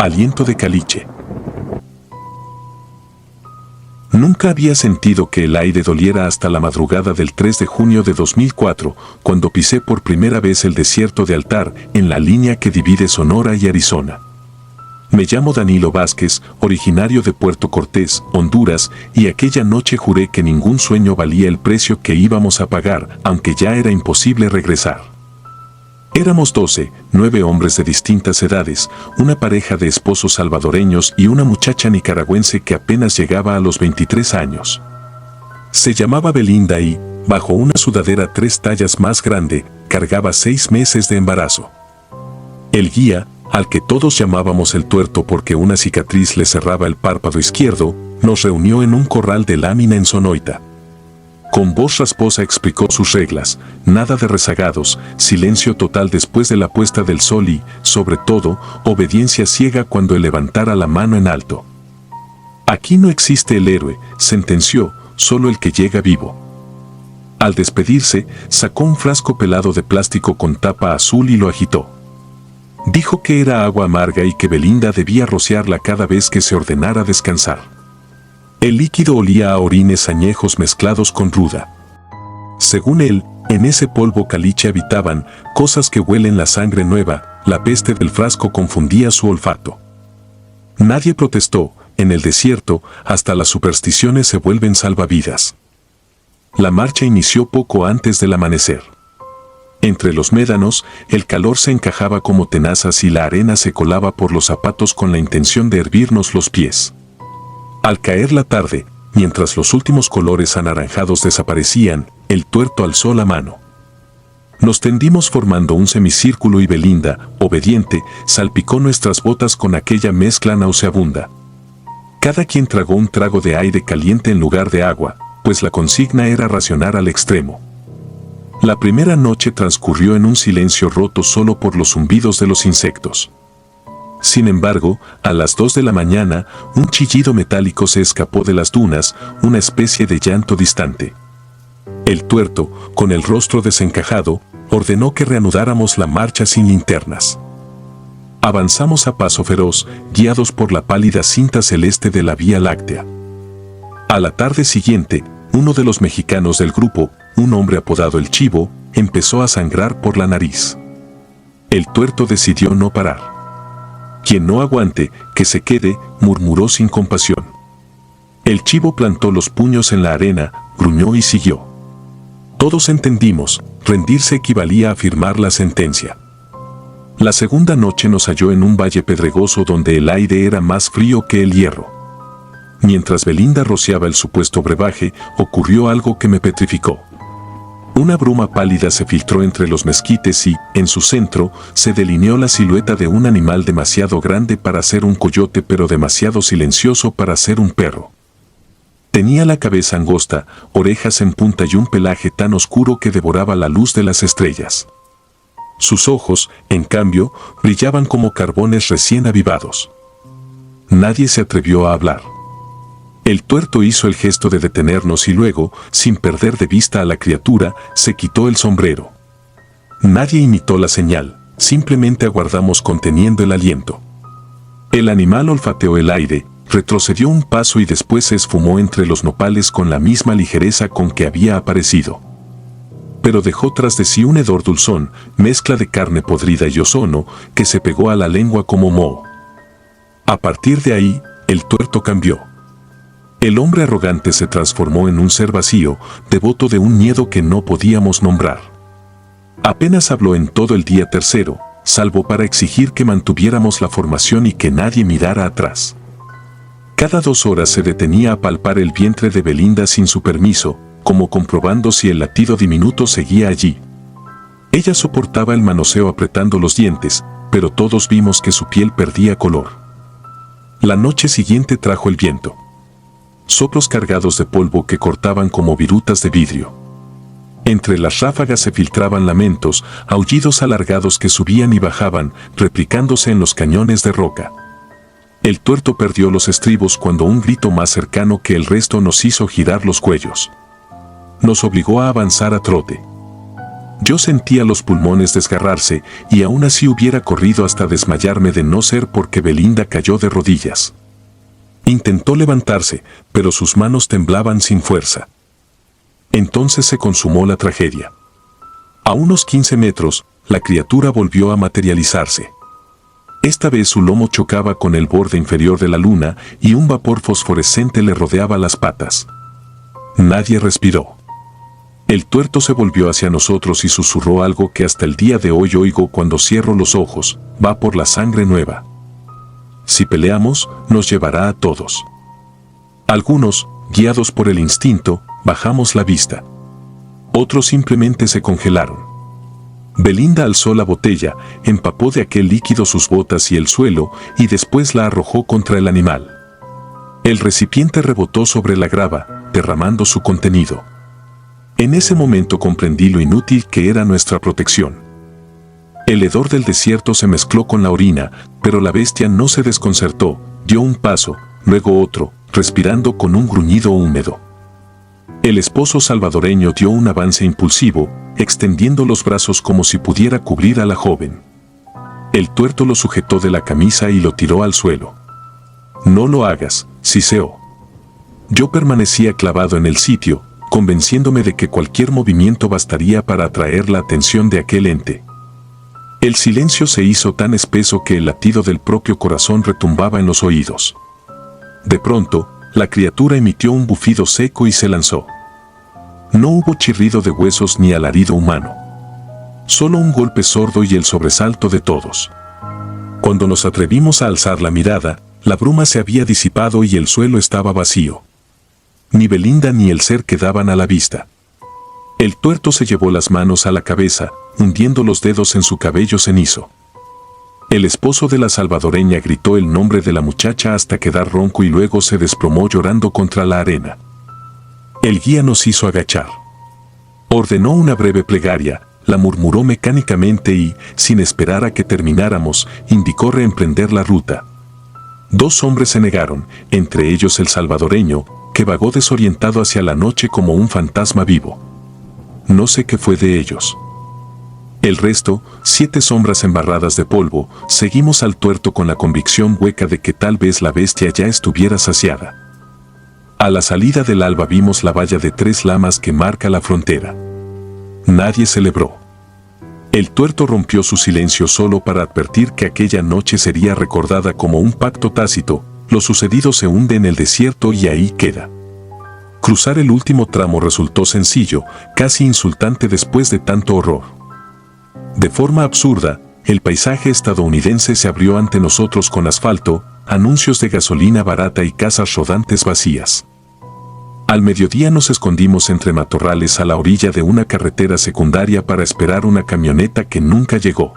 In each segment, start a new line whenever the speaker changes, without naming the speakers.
aliento de caliche. Nunca había sentido que el aire doliera hasta la madrugada del 3 de junio de 2004, cuando pisé por primera vez el desierto de Altar, en la línea que divide Sonora y Arizona. Me llamo Danilo Vázquez, originario de Puerto Cortés, Honduras, y aquella noche juré que ningún sueño valía el precio que íbamos a pagar, aunque ya era imposible regresar. Éramos 12, 9 hombres de distintas edades, una pareja de esposos salvadoreños y una muchacha nicaragüense que apenas llegaba a los 23 años. Se llamaba Belinda y, bajo una sudadera 3 tallas más grande, cargaba 6 meses de embarazo. El guía, al que todos llamábamos el Tuerto porque una cicatriz le cerraba el párpado izquierdo, nos reunió en un corral de lámina en Sonoita. Con voz rasposa explicó sus reglas: nada de rezagados, silencio total después de la puesta del sol y, sobre todo, obediencia ciega cuando él levantara la mano en alto. Aquí no existe el héroe, sentenció, solo el que llega vivo. Al despedirse, sacó un frasco pelado de plástico con tapa azul y lo agitó. Dijo que era agua amarga y que Belinda debía rociarla cada vez que se ordenara descansar. El líquido olía a orines añejos mezclados con ruda. Según él, en ese polvo caliche habitaban cosas que huelen la sangre nueva. La peste del frasco confundía su olfato. Nadie protestó. En el desierto, hasta las supersticiones se vuelven salvavidas. La marcha inició poco antes del amanecer. Entre los médanos, el calor se encajaba como tenazas y la arena se colaba por los zapatos con la intención de hervirnos los pies. Al caer la tarde, mientras los últimos colores anaranjados desaparecían, el Tuerto alzó la mano. Nos tendimos formando un semicírculo y Belinda, obediente, salpicó nuestras botas con aquella mezcla nauseabunda. Cada quien tragó un trago de aire caliente en lugar de agua, pues la consigna era racionar al extremo. La primera noche transcurrió en un silencio roto solo por los zumbidos de los insectos. Sin embargo, a las 2 de la mañana, un chillido metálico se escapó de las dunas, una especie de llanto distante. El Tuerto, con el rostro desencajado, ordenó que reanudáramos la marcha sin linternas. Avanzamos a paso feroz, guiados por la pálida cinta celeste de la Vía Láctea. A la tarde siguiente, uno de los mexicanos del grupo, un hombre apodado El Chivo, empezó a sangrar por la nariz. El Tuerto decidió no parar. Quien no aguante, que se quede, murmuró sin compasión. El Chivo plantó los puños en la arena, gruñó y siguió. Todos entendimos, rendirse equivalía a firmar la sentencia. La segunda noche nos halló en un valle pedregoso donde el aire era más frío que el hierro. Mientras Belinda rociaba el supuesto brebaje, ocurrió algo que me petrificó. Una bruma pálida se filtró entre los mezquites y, en su centro, se delineó la silueta de un animal demasiado grande para ser un coyote pero demasiado silencioso para ser un perro. Tenía la cabeza angosta, orejas en punta y un pelaje tan oscuro que devoraba la luz de las estrellas. Sus ojos, en cambio, brillaban como carbones recién avivados. Nadie se atrevió a hablar. El Tuerto hizo el gesto de detenernos y luego, sin perder de vista a la criatura, se quitó el sombrero. Nadie imitó la señal, simplemente aguardamos conteniendo el aliento. El animal olfateó el aire, retrocedió un paso y después se esfumó entre los nopales con la misma ligereza con que había aparecido. Pero dejó tras de sí un hedor dulzón, mezcla de carne podrida y ozono, que se pegó a la lengua como moho. A partir de ahí, el Tuerto cambió. El hombre arrogante se transformó en un ser vacío, devoto de un miedo que no podíamos nombrar. Apenas habló en todo el día tercero, salvo para exigir que mantuviéramos la formación y que nadie mirara atrás. Cada 2 horas se detenía a palpar el vientre de Belinda sin su permiso, como comprobando si el latido diminuto seguía allí. Ella soportaba el manoseo apretando los dientes, pero todos vimos que su piel perdía color. La noche siguiente trajo el viento. Soplos cargados de polvo que cortaban como virutas de vidrio. Entre las ráfagas se filtraban lamentos, aullidos alargados que subían y bajaban, replicándose en los cañones de roca. El Tuerto perdió los estribos cuando un grito más cercano que el resto nos hizo girar los cuellos. Nos obligó a avanzar a trote. Yo sentía los pulmones desgarrarse y aún así hubiera corrido hasta desmayarme de no ser porque Belinda cayó de rodillas. Intentó levantarse, pero sus manos temblaban sin fuerza. Entonces se consumó la tragedia. A unos 15 metros, la criatura volvió a materializarse. Esta vez su lomo chocaba con el borde inferior de la luna y un vapor fosforescente le rodeaba las patas. Nadie respiró. El tuerto se volvió hacia nosotros y susurró algo que hasta el día de hoy oigo cuando cierro los ojos: va por la sangre nueva. Si peleamos, nos llevará a todos. Algunos, guiados por el instinto, bajamos la vista. Otros simplemente se congelaron. Belinda alzó la botella, empapó de aquel líquido sus botas y el suelo, y después la arrojó contra el animal. El recipiente rebotó sobre la grava, derramando su contenido. En ese momento comprendí lo inútil que era nuestra protección. El hedor del desierto se mezcló con la orina, pero la bestia no se desconcertó, dio un paso, luego otro, respirando con un gruñido húmedo. El esposo salvadoreño dio un avance impulsivo, extendiendo los brazos como si pudiera cubrir a la joven. El tuerto lo sujetó de la camisa y lo tiró al suelo. «No lo hagas», siseó. Yo permanecía clavado en el sitio, convenciéndome de que cualquier movimiento bastaría para atraer la atención de aquel ente. El silencio se hizo tan espeso que el latido del propio corazón retumbaba en los oídos. De pronto, la criatura emitió un bufido seco y se lanzó. No hubo chirrido de huesos ni alarido humano. Solo un golpe sordo y el sobresalto de todos. Cuando nos atrevimos a alzar la mirada, la bruma se había disipado y el suelo estaba vacío. Ni Belinda ni el ser quedaban a la vista. El tuerto se llevó las manos a la cabeza, hundiendo los dedos en su cabello cenizo. El esposo de la salvadoreña gritó el nombre de la muchacha hasta quedar ronco y luego se desplomó llorando contra la arena. El guía nos hizo agachar. Ordenó una breve plegaria, la murmuró mecánicamente y, sin esperar a que termináramos, indicó reemprender la ruta. 2 hombres se negaron, entre ellos el salvadoreño, que vagó desorientado hacia la noche como un fantasma vivo. No sé qué fue de ellos. El resto, 7 sombras embarradas de polvo, seguimos al tuerto con la convicción hueca de que tal vez la bestia ya estuviera saciada. A la salida del alba vimos la valla de 3 lamas que marca la frontera. Nadie celebró. El tuerto rompió su silencio solo para advertir que aquella noche sería recordada como un pacto tácito: lo sucedido se hunde en el desierto y ahí queda. Cruzar el último tramo resultó sencillo, casi insultante después de tanto horror. De forma absurda, el paisaje estadounidense se abrió ante nosotros con asfalto, anuncios de gasolina barata y casas rodantes vacías. Al mediodía nos escondimos entre matorrales a la orilla de una carretera secundaria para esperar una camioneta que nunca llegó.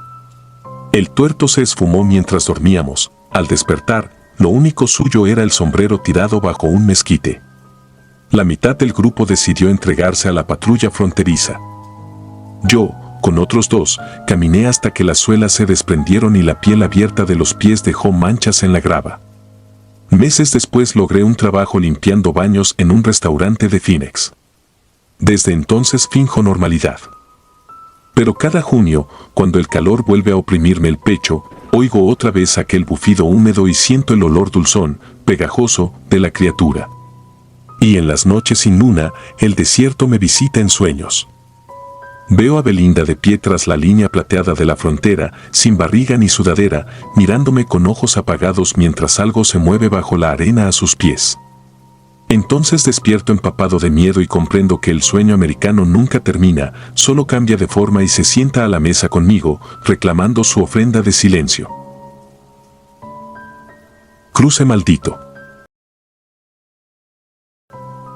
El tuerto se esfumó mientras dormíamos. Al despertar, lo único suyo era el sombrero tirado bajo un mezquite. La mitad del grupo decidió entregarse a la patrulla fronteriza. Yo, con otros 2, caminé hasta que las suelas se desprendieron y la piel abierta de los pies dejó manchas en la grava. Meses después logré un trabajo limpiando baños en un restaurante de Phoenix. Desde entonces finjo normalidad. Pero cada junio, cuando el calor vuelve a oprimirme el pecho, oigo otra vez aquel bufido húmedo y siento el olor dulzón, pegajoso, de la criatura. Y en las noches sin luna, el desierto me visita en sueños. Veo a Belinda de pie tras la línea plateada de la frontera, sin barriga ni sudadera, mirándome con ojos apagados mientras algo se mueve bajo la arena a sus pies. Entonces despierto empapado de miedo y comprendo que el sueño americano nunca termina, solo cambia de forma y se sienta a la mesa conmigo, reclamando su ofrenda de silencio. Cruce maldito.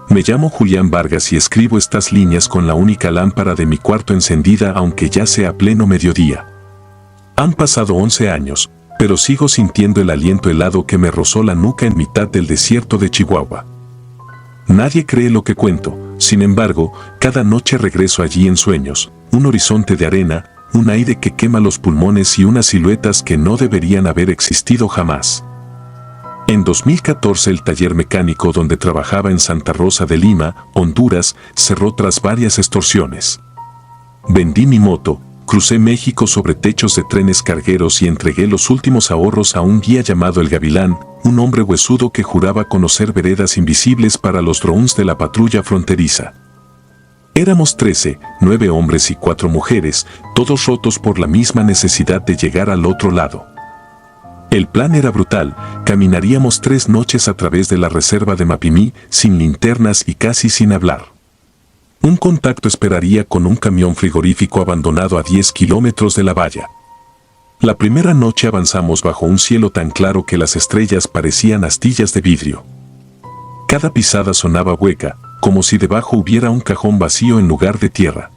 Me llamo Julián Vargas y escribo estas líneas con la única lámpara de mi cuarto encendida aunque ya sea pleno mediodía. Han pasado 11 años, pero sigo sintiendo el aliento helado que me rozó la nuca en mitad del desierto de Chihuahua. Nadie cree lo que cuento, sin embargo, cada noche regreso allí en sueños, un horizonte de arena, un aire que quema los pulmones y unas siluetas que no deberían haber existido jamás. En 2014 el taller mecánico donde trabajaba en Santa Rosa de Lima, Honduras, cerró tras varias extorsiones. Vendí mi moto, crucé México sobre techos de trenes cargueros y entregué los últimos ahorros a un guía llamado El Gavilán, un hombre huesudo que juraba conocer veredas invisibles para los drones de la patrulla fronteriza. Éramos 13, 9 hombres y 4 mujeres, todos rotos por la misma necesidad de llegar al otro lado. El plan era brutal, caminaríamos 3 noches a través de la reserva de Mapimí, sin linternas y casi sin hablar. Un contacto esperaría con un camión frigorífico abandonado a 10 kilómetros de la valla. La primera noche avanzamos bajo un cielo tan claro que las estrellas parecían astillas de vidrio. Cada pisada sonaba hueca, como si debajo hubiera un cajón vacío en lugar de tierra.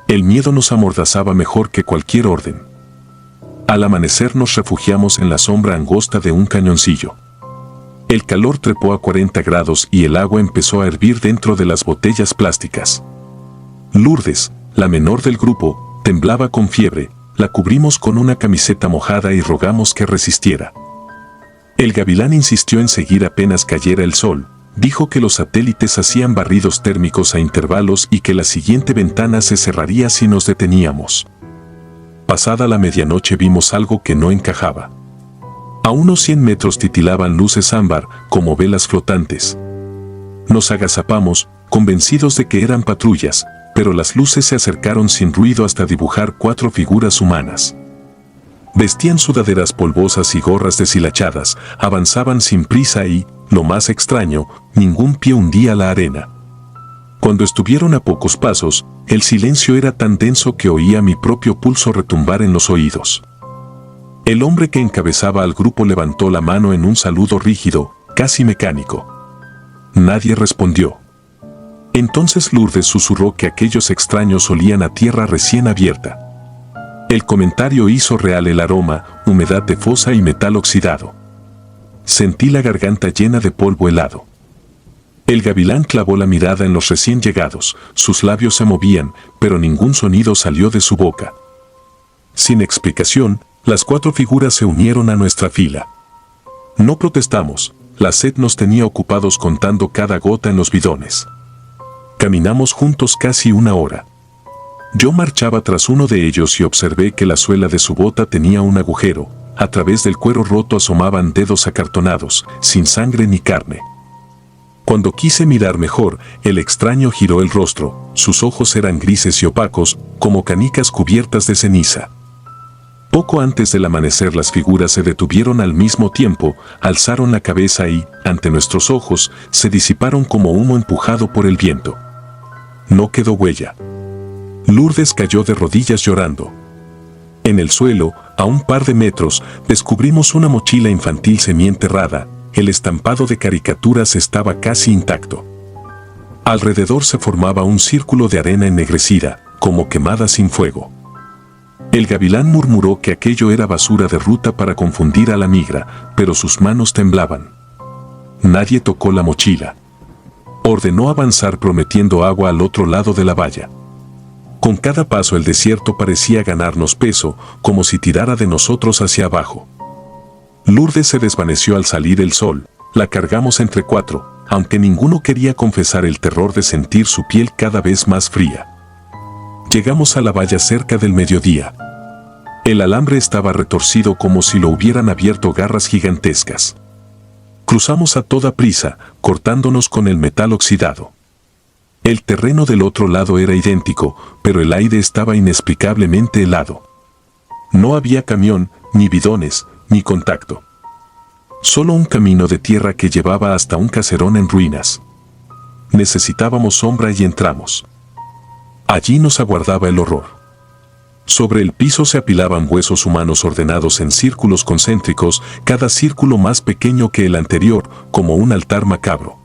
El miedo nos amordazaba mejor que cualquier orden. Al amanecer nos refugiamos en la sombra angosta de un cañoncillo. El calor trepó a 40 grados y el agua empezó a hervir dentro de las botellas plásticas. Lourdes, la menor del grupo, temblaba con fiebre, la cubrimos con una camiseta mojada y rogamos que resistiera. El Gavilán insistió en seguir apenas cayera el sol, dijo que los satélites hacían barridos térmicos a intervalos y que la siguiente ventana se cerraría si nos deteníamos. Pasada la medianoche vimos algo que no encajaba. A unos 100 metros titilaban luces ámbar, como velas flotantes. Nos agazapamos, convencidos de que eran patrullas, pero las luces se acercaron sin ruido hasta dibujar 4 figuras humanas. Vestían sudaderas polvosas y gorras deshilachadas, avanzaban sin prisa y, lo más extraño, ningún pie hundía la arena. Cuando estuvieron a pocos pasos, el silencio era tan denso que oía mi propio pulso retumbar en los oídos. El hombre que encabezaba al grupo levantó la mano en un saludo rígido, casi mecánico. Nadie respondió. Entonces Lourdes susurró que aquellos extraños olían a tierra recién abierta. El comentario hizo real el aroma, humedad de fosa y metal oxidado. Sentí la garganta llena de polvo helado. El Gavilán clavó la mirada en los recién llegados, sus labios se movían, pero ningún sonido salió de su boca. Sin explicación, las 4 figuras se unieron a nuestra fila. No protestamos, la sed nos tenía ocupados contando cada gota en los bidones. Caminamos juntos casi 1 hora. Yo marchaba tras uno de ellos y observé que la suela de su bota tenía un agujero, a través del cuero roto asomaban dedos acartonados, sin sangre ni carne. Cuando quise mirar mejor, el extraño giró el rostro, sus ojos eran grises y opacos, como canicas cubiertas de ceniza. Poco antes del amanecer las figuras se detuvieron al mismo tiempo, alzaron la cabeza y, ante nuestros ojos, se disiparon como humo empujado por el viento. No quedó huella. Lourdes cayó de rodillas llorando. En el suelo, a un par de metros, descubrimos una mochila infantil semienterrada, el estampado de caricaturas estaba casi intacto. Alrededor se formaba un círculo de arena ennegrecida, como quemada sin fuego. El Gavilán murmuró que aquello era basura de ruta para confundir a la migra, pero sus manos temblaban. Nadie tocó la mochila. Ordenó avanzar prometiendo agua al otro lado de la valla. Con cada paso el desierto parecía ganarnos peso, como si tirara de nosotros hacia abajo. Lourdes se desvaneció al salir el sol, la cargamos entre 4, aunque ninguno quería confesar el terror de sentir su piel cada vez más fría. Llegamos a la valla cerca del mediodía. El alambre estaba retorcido como si lo hubieran abierto garras gigantescas. Cruzamos a toda prisa, cortándonos con el metal oxidado. El terreno del otro lado era idéntico, pero el aire estaba inexplicablemente helado. No había camión, ni bidones, ni contacto. Solo un camino de tierra que llevaba hasta un caserón en ruinas. Necesitábamos sombra y entramos. Allí nos aguardaba el horror. Sobre el piso se apilaban huesos humanos ordenados en círculos concéntricos, cada círculo más pequeño que el anterior, como un altar macabro.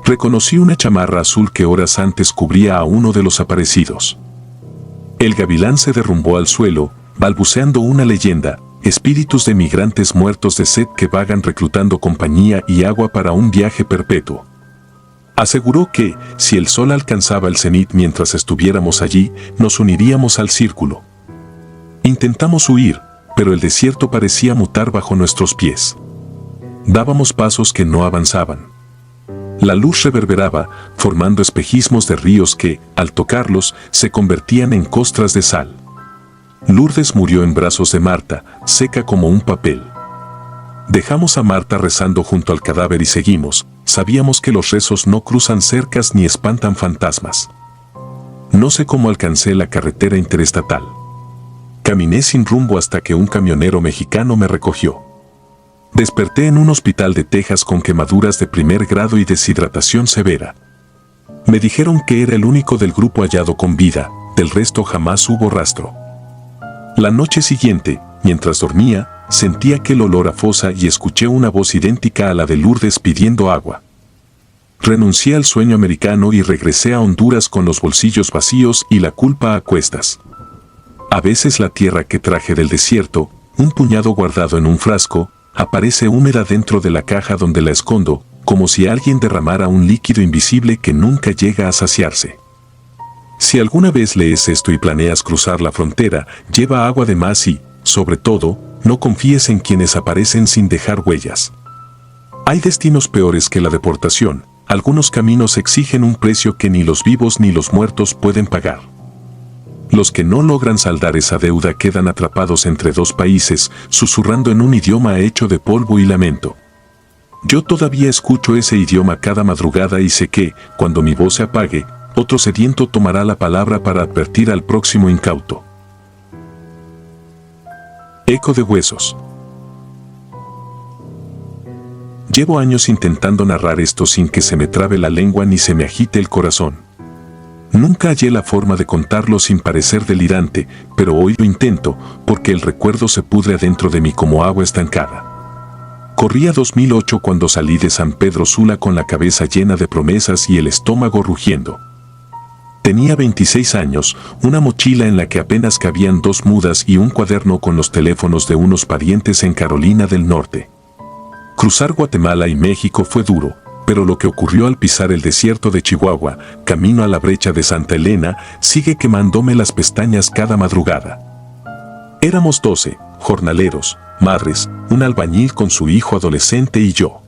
Reconocí una chamarra azul que horas antes cubría a uno de los aparecidos. El Gavilán se derrumbó al suelo, balbuceando una leyenda, espíritus de migrantes muertos de sed que vagan reclutando compañía y agua para un viaje perpetuo. Aseguró que, si el sol alcanzaba el cenit mientras estuviéramos allí, nos uniríamos al círculo. Intentamos huir, pero el desierto parecía mutar bajo nuestros pies. Dábamos pasos que no avanzaban. La luz reverberaba, formando espejismos de ríos que, al tocarlos, se convertían en costras de sal. Lourdes murió en brazos de Marta, seca como un papel. Dejamos a Marta rezando junto al cadáver y seguimos. Sabíamos que los rezos no cruzan cercas ni espantan fantasmas. No sé cómo alcancé la carretera interestatal. Caminé sin rumbo hasta que un camionero mexicano me recogió. Desperté en un hospital de Texas con quemaduras de primer grado y deshidratación severa. Me dijeron que era el único del grupo hallado con vida, del resto jamás hubo rastro. La noche siguiente, mientras dormía, sentí aquel olor a fosa y escuché una voz idéntica a la de Lourdes pidiendo agua. Renuncié al sueño americano y regresé a Honduras con los bolsillos vacíos y la culpa a cuestas. A veces la tierra que traje del desierto, un puñado guardado en un frasco, aparece húmeda dentro de la caja donde la escondo, como si alguien derramara un líquido invisible que nunca llega a saciarse. Si alguna vez lees esto y planeas cruzar la frontera, lleva agua de más y, sobre todo, no confíes en quienes aparecen sin dejar huellas. Hay destinos peores que la deportación. Algunos caminos exigen un precio que ni los vivos ni los muertos pueden pagar. Los que no logran saldar esa deuda quedan atrapados entre dos países, susurrando en un idioma hecho de polvo y lamento. Yo todavía escucho ese idioma cada madrugada y sé que, cuando mi voz se apague, otro sediento tomará la palabra para advertir al próximo incauto. Eco de huesos. Llevo años intentando narrar esto sin que se me trabe la lengua ni se me agite el corazón. Nunca hallé la forma de contarlo sin parecer delirante, pero hoy lo intento, porque el recuerdo se pudre adentro de mí como agua estancada. Corría 2008 cuando salí de San Pedro Sula con la cabeza llena de promesas y el estómago rugiendo. Tenía 26 años, una mochila en la que apenas cabían 2 mudas y un cuaderno con los teléfonos de unos parientes en Carolina del Norte. Cruzar Guatemala y México fue duro, pero lo que ocurrió al pisar el desierto de Chihuahua, camino a la brecha de Santa Elena, sigue quemándome las pestañas cada madrugada. Éramos 12, jornaleros, madres, un albañil con su hijo adolescente y yo.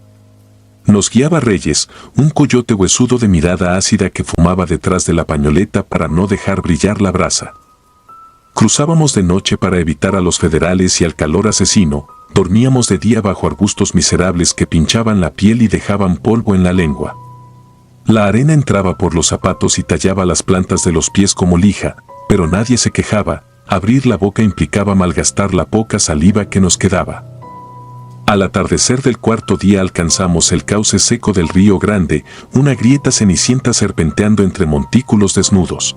Nos guiaba Reyes, un coyote huesudo de mirada ácida que fumaba detrás de la pañoleta para no dejar brillar la brasa. Cruzábamos de noche para evitar a los federales y al calor asesino, dormíamos de día bajo arbustos miserables que pinchaban la piel y dejaban polvo en la lengua. La arena entraba por los zapatos y tallaba las plantas de los pies como lija, pero nadie se quejaba, abrir la boca implicaba malgastar la poca saliva que nos quedaba. Al atardecer del 4.º día alcanzamos el cauce seco del Río Grande, una grieta cenicienta serpenteando entre montículos desnudos.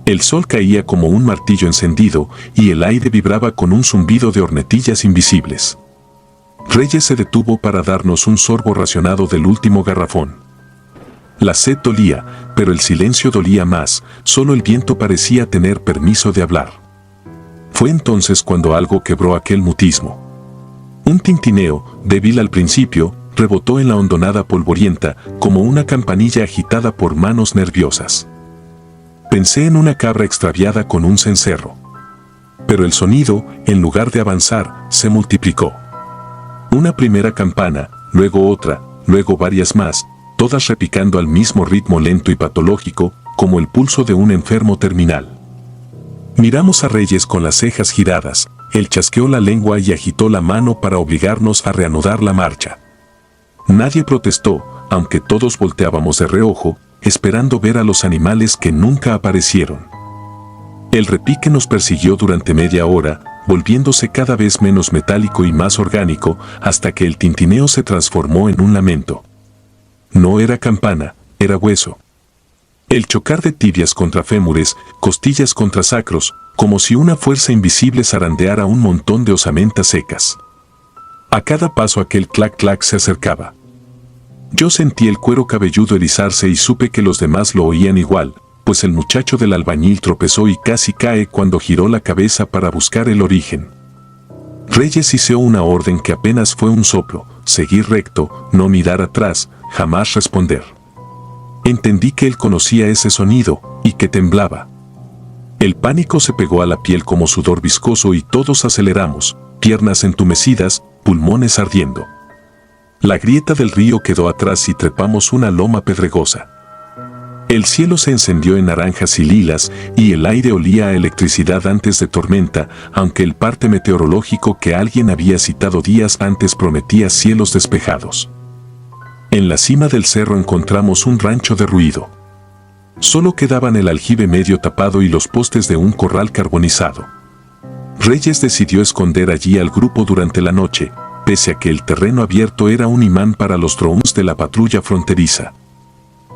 El sol caía como un martillo encendido y el aire vibraba con un zumbido de hornetillas invisibles. Reyes se detuvo para darnos un sorbo racionado del último garrafón. La sed dolía, pero el silencio dolía más, solo el viento parecía tener permiso de hablar. Fue entonces cuando algo quebró aquel mutismo. Un tintineo, débil al principio, rebotó en la hondonada polvorienta, como una campanilla agitada por manos nerviosas. Pensé en una cabra extraviada con un cencerro. Pero el sonido, en lugar de avanzar, se multiplicó. Una primera campana, luego otra, luego varias más, todas repicando al mismo ritmo lento y patológico, como el pulso de un enfermo terminal. Miramos a Reyes con las cejas giradas. Él chasqueó la lengua y agitó la mano para obligarnos a reanudar la marcha. Nadie protestó, aunque todos volteábamos de reojo, esperando ver a los animales que nunca aparecieron. El repique nos persiguió durante media hora, volviéndose cada vez menos metálico y más orgánico, hasta que el tintineo se transformó en un lamento. No era campana, era hueso. El chocar de tibias contra fémures, costillas contra sacros, como si una fuerza invisible zarandeara un montón de osamentas secas. A cada paso aquel clac-clac se acercaba. Yo sentí el cuero cabelludo erizarse y supe que los demás lo oían igual, pues el muchacho del albañil tropezó y casi cae cuando giró la cabeza para buscar el origen. Reyes hizo una orden que apenas fue un soplo: seguir recto, no mirar atrás, jamás responder. Entendí que él conocía ese sonido, y que temblaba. El pánico se pegó a la piel como sudor viscoso y todos aceleramos, piernas entumecidas, pulmones ardiendo. La grieta del río quedó atrás y trepamos una loma pedregosa. El cielo se encendió en naranjas y lilas y el aire olía a electricidad antes de tormenta, aunque el parte meteorológico que alguien había citado días antes prometía cielos despejados. En la cima del cerro encontramos un rancho derruido. Solo quedaban el aljibe medio tapado y los postes de un corral carbonizado. Reyes decidió esconder allí al grupo durante la noche, pese a que el terreno abierto era un imán para los drones de la patrulla fronteriza.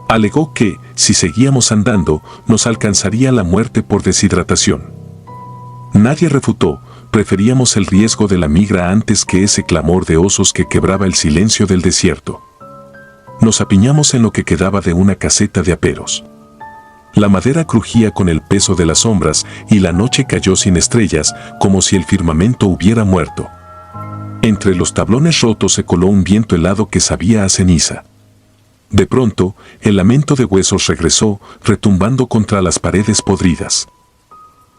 Alegó que, si seguíamos andando, nos alcanzaría la muerte por deshidratación. Nadie refutó, preferíamos el riesgo de la migra antes que ese clamor de osos que quebraba el silencio del desierto. Nos apiñamos en lo que quedaba de una caseta de aperos. La madera crujía con el peso de las sombras y la noche cayó sin estrellas, como si el firmamento hubiera muerto. Entre los tablones rotos se coló un viento helado que sabía a ceniza. De pronto, el lamento de Huesos regresó, retumbando contra las paredes podridas.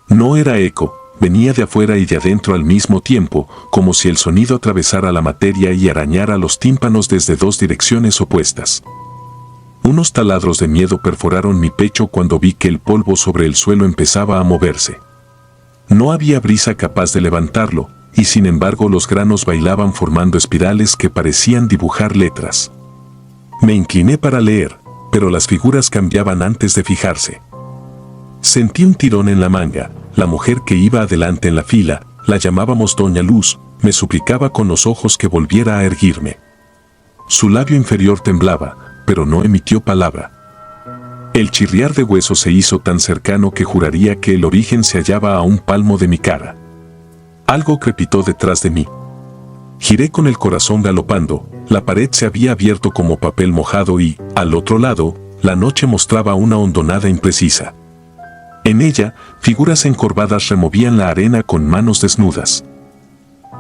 No era eco, venía de afuera y de adentro al mismo tiempo, como si el sonido atravesara la materia y arañara los tímpanos desde dos direcciones opuestas. Unos taladros de miedo perforaron mi pecho cuando vi que el polvo sobre el suelo empezaba a moverse. No había brisa capaz de levantarlo, y sin embargo los granos bailaban formando espirales que parecían dibujar letras. Me incliné para leer, pero las figuras cambiaban antes de fijarse. Sentí un tirón en la manga. La mujer que iba adelante en la fila, la llamábamos Doña Luz, me suplicaba con los ojos que volviera a erguirme. Su labio inferior temblaba, pero no emitió palabra. El chirriar de Huesos se hizo tan cercano que juraría que el origen se hallaba a un palmo de mi cara. Algo crepitó detrás de mí. Giré con el corazón galopando, la pared se había abierto como papel mojado y, al otro lado, la noche mostraba una hondonada imprecisa. En ella, figuras encorvadas removían la arena con manos desnudas.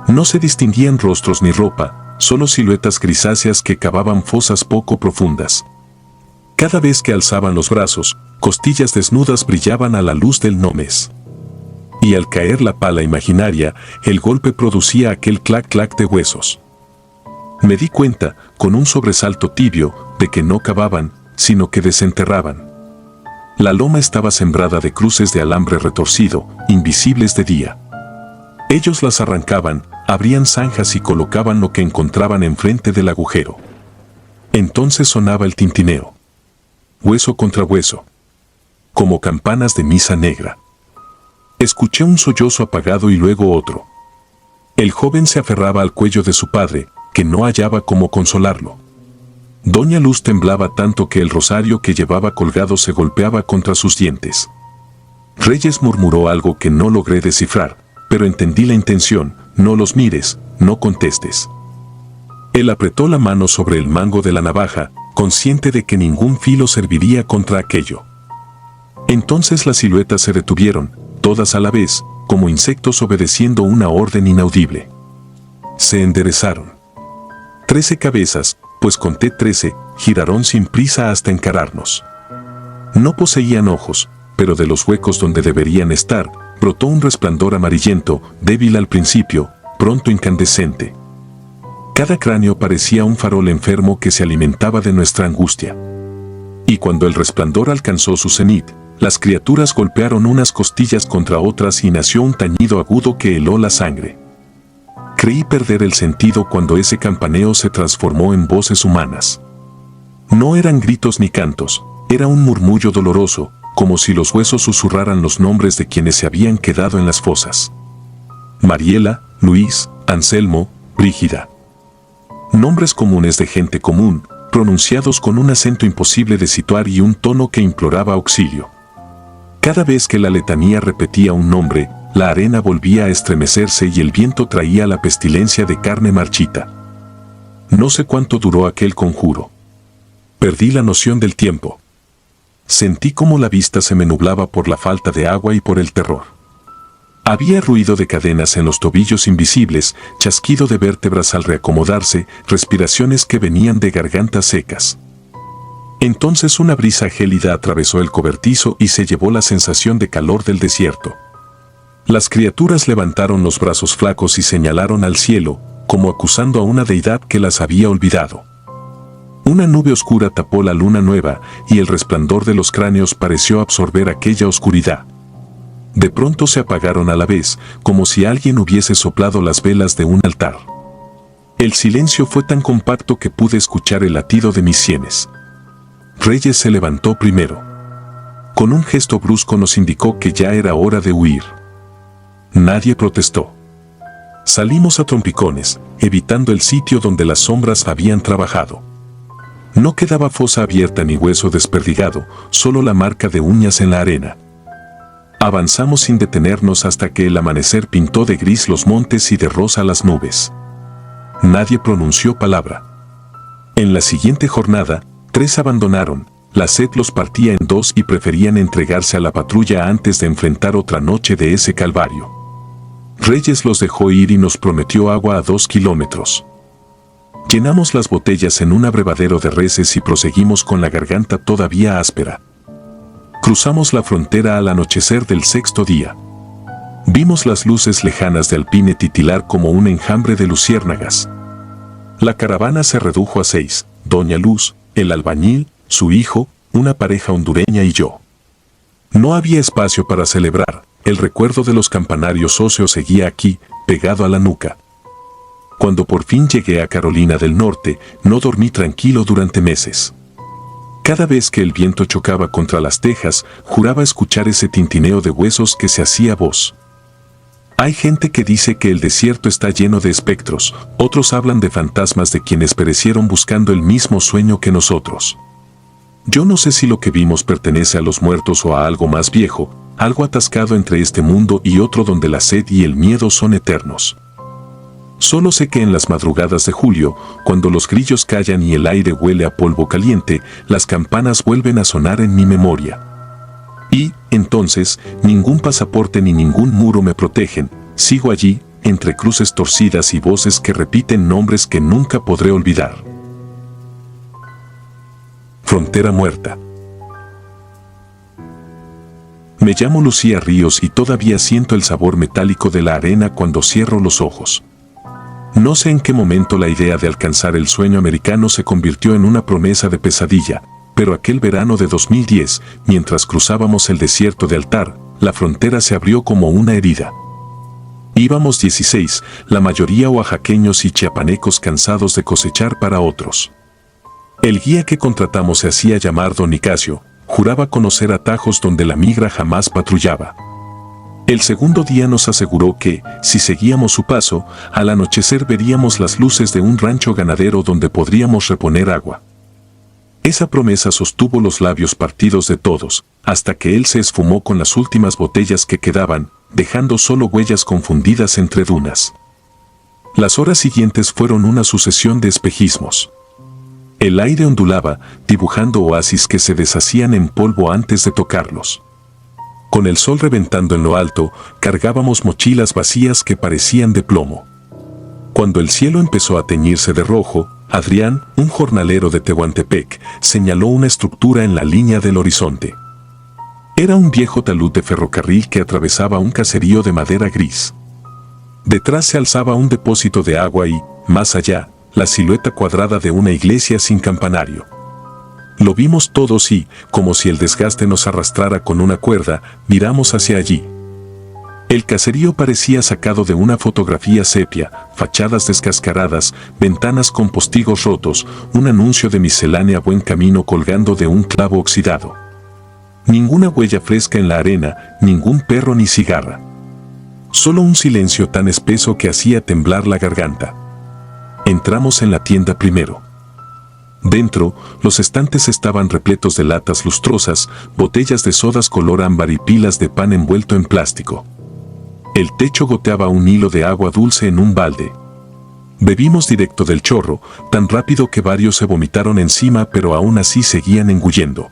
No se distinguían rostros ni ropa, solo siluetas grisáceas que cavaban fosas poco profundas. Cada vez que alzaban los brazos, costillas desnudas brillaban a la luz del nómez. Y al caer la pala imaginaria, el golpe producía aquel clac-clac de huesos. Me di cuenta, con un sobresalto tibio, de que no cavaban, sino que desenterraban. La loma estaba sembrada de cruces de alambre retorcido, invisibles de día. Ellos las arrancaban, abrían zanjas y colocaban lo que encontraban enfrente del agujero. Entonces sonaba el tintineo. Hueso contra hueso. Como campanas de misa negra. Escuché un sollozo apagado y luego otro. El joven se aferraba al cuello de su padre, que no hallaba cómo consolarlo. Doña Luz temblaba tanto que el rosario que llevaba colgado se golpeaba contra sus dientes. Reyes murmuró algo que no logré descifrar, pero entendí la intención: no los mires, no contestes. Él apretó la mano sobre el mango de la navaja, consciente de que ningún filo serviría contra aquello. Entonces las siluetas se detuvieron, todas a la vez, como insectos obedeciendo una orden inaudible. Se enderezaron. 13 cabezas, pues conté 13, giraron sin prisa hasta encararnos. No poseían ojos, pero de los huecos donde deberían estar, brotó un resplandor amarillento, débil al principio, pronto incandescente. Cada cráneo parecía un farol enfermo que se alimentaba de nuestra angustia. Y cuando el resplandor alcanzó su cenit, las criaturas golpearon unas costillas contra otras y nació un tañido agudo que heló la sangre. Creí perder el sentido cuando ese campaneo se transformó en voces humanas. No eran gritos ni cantos, era un murmullo doloroso, como si los huesos susurraran los nombres de quienes se habían quedado en las fosas. Mariela, Luis, Anselmo, Brígida. Nombres comunes de gente común, pronunciados con un acento imposible de situar y un tono que imploraba auxilio. Cada vez que la letanía repetía un nombre, la arena volvía a estremecerse y el viento traía la pestilencia de carne marchita. No sé cuánto duró aquel conjuro. Perdí la noción del tiempo. Sentí como la vista se me nublaba por la falta de agua y por el terror. Había ruido de cadenas en los tobillos invisibles, chasquido de vértebras al reacomodarse, respiraciones que venían de gargantas secas. Entonces una brisa gélida atravesó el cobertizo y se llevó la sensación de calor del desierto. Las criaturas levantaron los brazos flacos y señalaron al cielo, como acusando a una deidad que las había olvidado. Una nube oscura tapó la luna nueva y el resplandor de los cráneos pareció absorber aquella oscuridad. De pronto se apagaron a la vez, como si alguien hubiese soplado las velas de un altar. El silencio fue tan compacto que pude escuchar el latido de mis sienes. Reyes se levantó primero. Con un gesto brusco nos indicó que ya era hora de huir. Nadie protestó. Salimos a trompicones, evitando el sitio donde las sombras habían trabajado. No quedaba fosa abierta ni hueso desperdigado, solo la marca de uñas en la arena. Avanzamos sin detenernos hasta que el amanecer pintó de gris los montes y de rosa las nubes. Nadie pronunció palabra. En la siguiente jornada, 3 abandonaron, la sed los partía en 2 y preferían entregarse a la patrulla antes de enfrentar otra noche de ese calvario. Reyes los dejó ir y nos prometió agua a 2 kilómetros. Llenamos las botellas en un abrevadero de reses y proseguimos con la garganta todavía áspera. Cruzamos la frontera al anochecer del 6º día. Vimos las luces lejanas de Alpine titilar como un enjambre de luciérnagas. La caravana se redujo a 6, Doña Luz, el albañil, su hijo, una pareja hondureña y yo. No había espacio para celebrar, el recuerdo de los campanarios óseos seguía aquí, pegado a la nuca. Cuando por fin llegué a Carolina del Norte, no dormí tranquilo durante meses. Cada vez que el viento chocaba contra las tejas, juraba escuchar ese tintineo de huesos que se hacía voz. Hay gente que dice que el desierto está lleno de espectros, otros hablan de fantasmas de quienes perecieron buscando el mismo sueño que nosotros. Yo no sé si lo que vimos pertenece a los muertos o a algo más viejo, algo atascado entre este mundo y otro donde la sed y el miedo son eternos. Solo sé que en las madrugadas de julio, cuando los grillos callan y el aire huele a polvo caliente, las campanas vuelven a sonar en mi memoria. Y, entonces, ningún pasaporte ni ningún muro me protegen, sigo allí, entre cruces torcidas y voces que repiten nombres que nunca podré olvidar. Frontera muerta. Me llamo Lucía Ríos y todavía siento el sabor metálico de la arena cuando cierro los ojos. No sé en qué momento la idea de alcanzar el sueño americano se convirtió en una promesa de pesadilla, pero aquel verano de 2010, mientras cruzábamos el desierto de Altar, la frontera se abrió como una herida. Íbamos 16, la mayoría oaxaqueños y chiapanecos cansados de cosechar para otros. El guía que contratamos se hacía llamar Don Nicasio, juraba conocer atajos donde la migra jamás patrullaba. El segundo día nos aseguró que, si seguíamos su paso, al anochecer veríamos las luces de un rancho ganadero donde podríamos reponer agua. Esa promesa sostuvo los labios partidos de todos, hasta que él se esfumó con las últimas botellas que quedaban, dejando solo huellas confundidas entre dunas. Las horas siguientes fueron una sucesión de espejismos. El aire ondulaba, dibujando oasis que se deshacían en polvo antes de tocarlos. Con el sol reventando en lo alto, cargábamos mochilas vacías que parecían de plomo. Cuando el cielo empezó a teñirse de rojo, Adrián, un jornalero de Tehuantepec, señaló una estructura en la línea del horizonte. Era un viejo talud de ferrocarril que atravesaba un caserío de madera gris. Detrás se alzaba un depósito de agua y, más allá, la silueta cuadrada de una iglesia sin campanario. Lo vimos todos y, como si el desgaste nos arrastrara con una cuerda, miramos hacia allí. El caserío parecía sacado de una fotografía sepia, fachadas descascaradas, ventanas con postigos rotos, un anuncio de miscelánea Buen Camino colgando de un clavo oxidado. Ninguna huella fresca en la arena, ningún perro ni cigarra. Solo un silencio tan espeso que hacía temblar la garganta. Entramos en la tienda primero. Dentro, los estantes estaban repletos de latas lustrosas, botellas de sodas color ámbar y pilas de pan envuelto en plástico. El techo goteaba un hilo de agua dulce en un balde. Bebimos directo del chorro, tan rápido que varios se vomitaron encima, pero aún así seguían engullendo.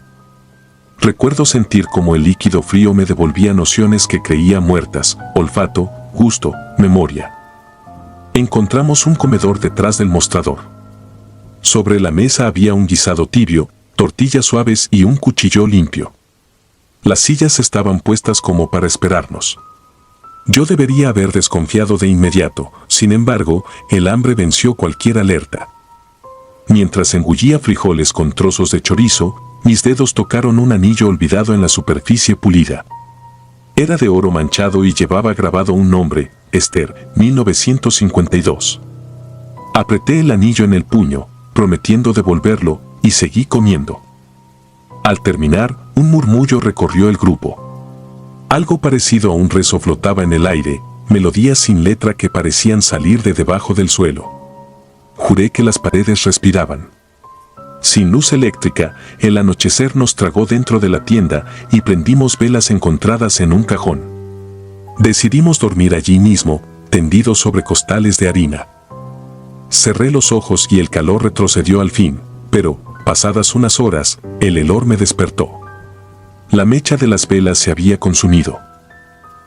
Recuerdo sentir como el líquido frío me devolvía nociones que creía muertas: olfato, gusto, memoria. Encontramos un comedor detrás del mostrador. Sobre la mesa había un guisado tibio, tortillas suaves y un cuchillo limpio. Las sillas estaban puestas como para esperarnos. Yo debería haber desconfiado de inmediato, sin embargo, el hambre venció cualquier alerta. Mientras engullía frijoles con trozos de chorizo, mis dedos tocaron un anillo olvidado en la superficie pulida. Era de oro manchado y llevaba grabado un nombre, Esther, 1952. Apreté el anillo en el puño, prometiendo devolverlo, y seguí comiendo. Al terminar, un murmullo recorrió el grupo. Algo parecido a un rezo flotaba en el aire, melodías sin letra que parecían salir de debajo del suelo. Juré que las paredes respiraban. Sin luz eléctrica, el anochecer nos tragó dentro de la tienda y prendimos velas encontradas en un cajón. Decidimos dormir allí mismo, tendidos sobre costales de harina. Cerré los ojos y el calor retrocedió al fin, pero, pasadas unas horas, el helor me despertó. La mecha de las velas se había consumido.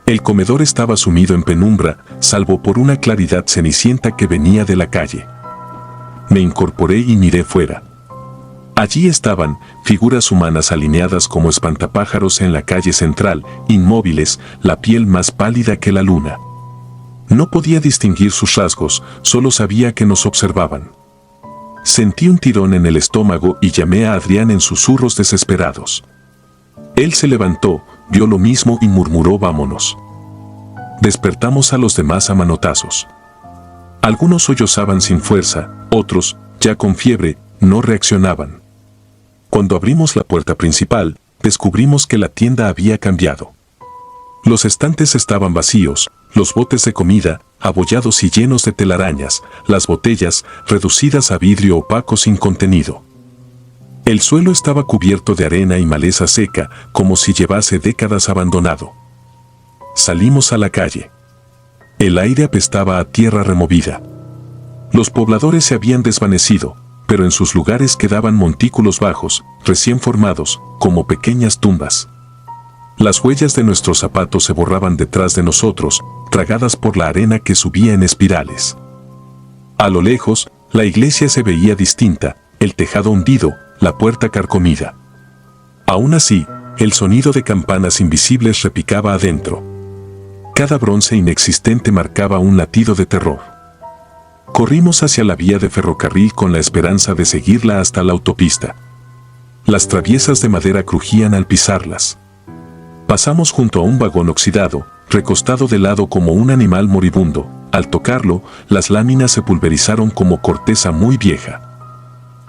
El comedor estaba sumido en penumbra, salvo por una claridad cenicienta que venía de la calle. Me incorporé y miré fuera. Allí estaban, figuras humanas alineadas como espantapájaros en la calle central, inmóviles, la piel más pálida que la luna. No podía distinguir sus rasgos, solo sabía que nos observaban. Sentí un tirón en el estómago y llamé a Adrián en susurros desesperados. Él se levantó, vio lo mismo y murmuró: vámonos. Despertamos a los demás a manotazos. Algunos sollozaban sin fuerza, otros, ya con fiebre, no reaccionaban. Cuando abrimos la puerta principal, descubrimos que la tienda había cambiado. Los estantes estaban vacíos, los botes de comida, abollados y llenos de telarañas, las botellas, reducidas a vidrio opaco sin contenido. El suelo estaba cubierto de arena y maleza seca, como si llevase décadas abandonado. Salimos a la calle. El aire apestaba a tierra removida. Los pobladores se habían desvanecido, pero en sus lugares quedaban montículos bajos, recién formados, como pequeñas tumbas. Las huellas de nuestros zapatos se borraban detrás de nosotros, tragadas por la arena que subía en espirales. A lo lejos, la iglesia se veía distinta, el tejado hundido, la puerta carcomida. Aún así, el sonido de campanas invisibles repicaba adentro. Cada bronce inexistente marcaba un latido de terror. Corrimos hacia la vía de ferrocarril con la esperanza de seguirla hasta la autopista. Las traviesas de madera crujían al pisarlas. Pasamos junto a un vagón oxidado, recostado de lado como un animal moribundo. Al tocarlo, las láminas se pulverizaron como corteza muy vieja.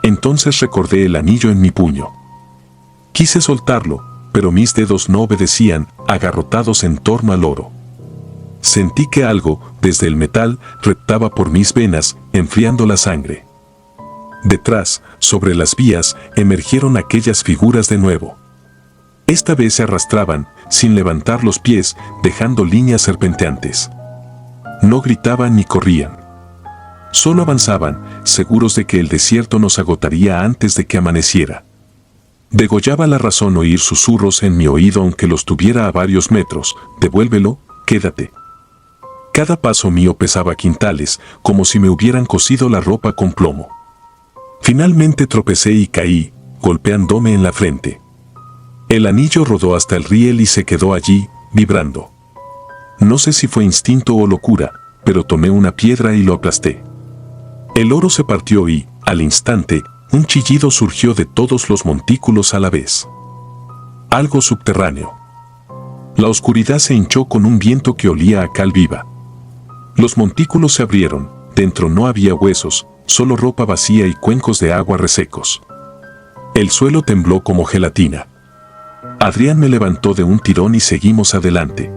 Entonces recordé el anillo en mi puño. Quise soltarlo, pero mis dedos no obedecían, agarrotados en torno al oro. Sentí que algo, desde el metal, reptaba por mis venas, enfriando la sangre. Detrás, sobre las vías, emergieron aquellas figuras de nuevo. Esta vez se arrastraban, sin levantar los pies, dejando líneas serpenteantes. No gritaban ni corrían. Solo avanzaban, seguros de que el desierto nos agotaría antes de que amaneciera. Degollaba la razón oír susurros en mi oído aunque los tuviera a varios metros: devuélvelo, quédate. Cada paso mío pesaba quintales, como si me hubieran cosido la ropa con plomo. Finalmente tropecé y caí, golpeándome en la frente. El anillo rodó hasta el riel y se quedó allí, vibrando. No sé si fue instinto o locura, pero tomé una piedra y lo aplasté. El oro se partió y, al instante, un chillido surgió de todos los montículos a la vez. Algo subterráneo. La oscuridad se hinchó con un viento que olía a cal viva. Los montículos se abrieron, dentro no había huesos, solo ropa vacía y cuencos de agua resecos. El suelo tembló como gelatina. Adrián me levantó de un tirón y seguimos adelante.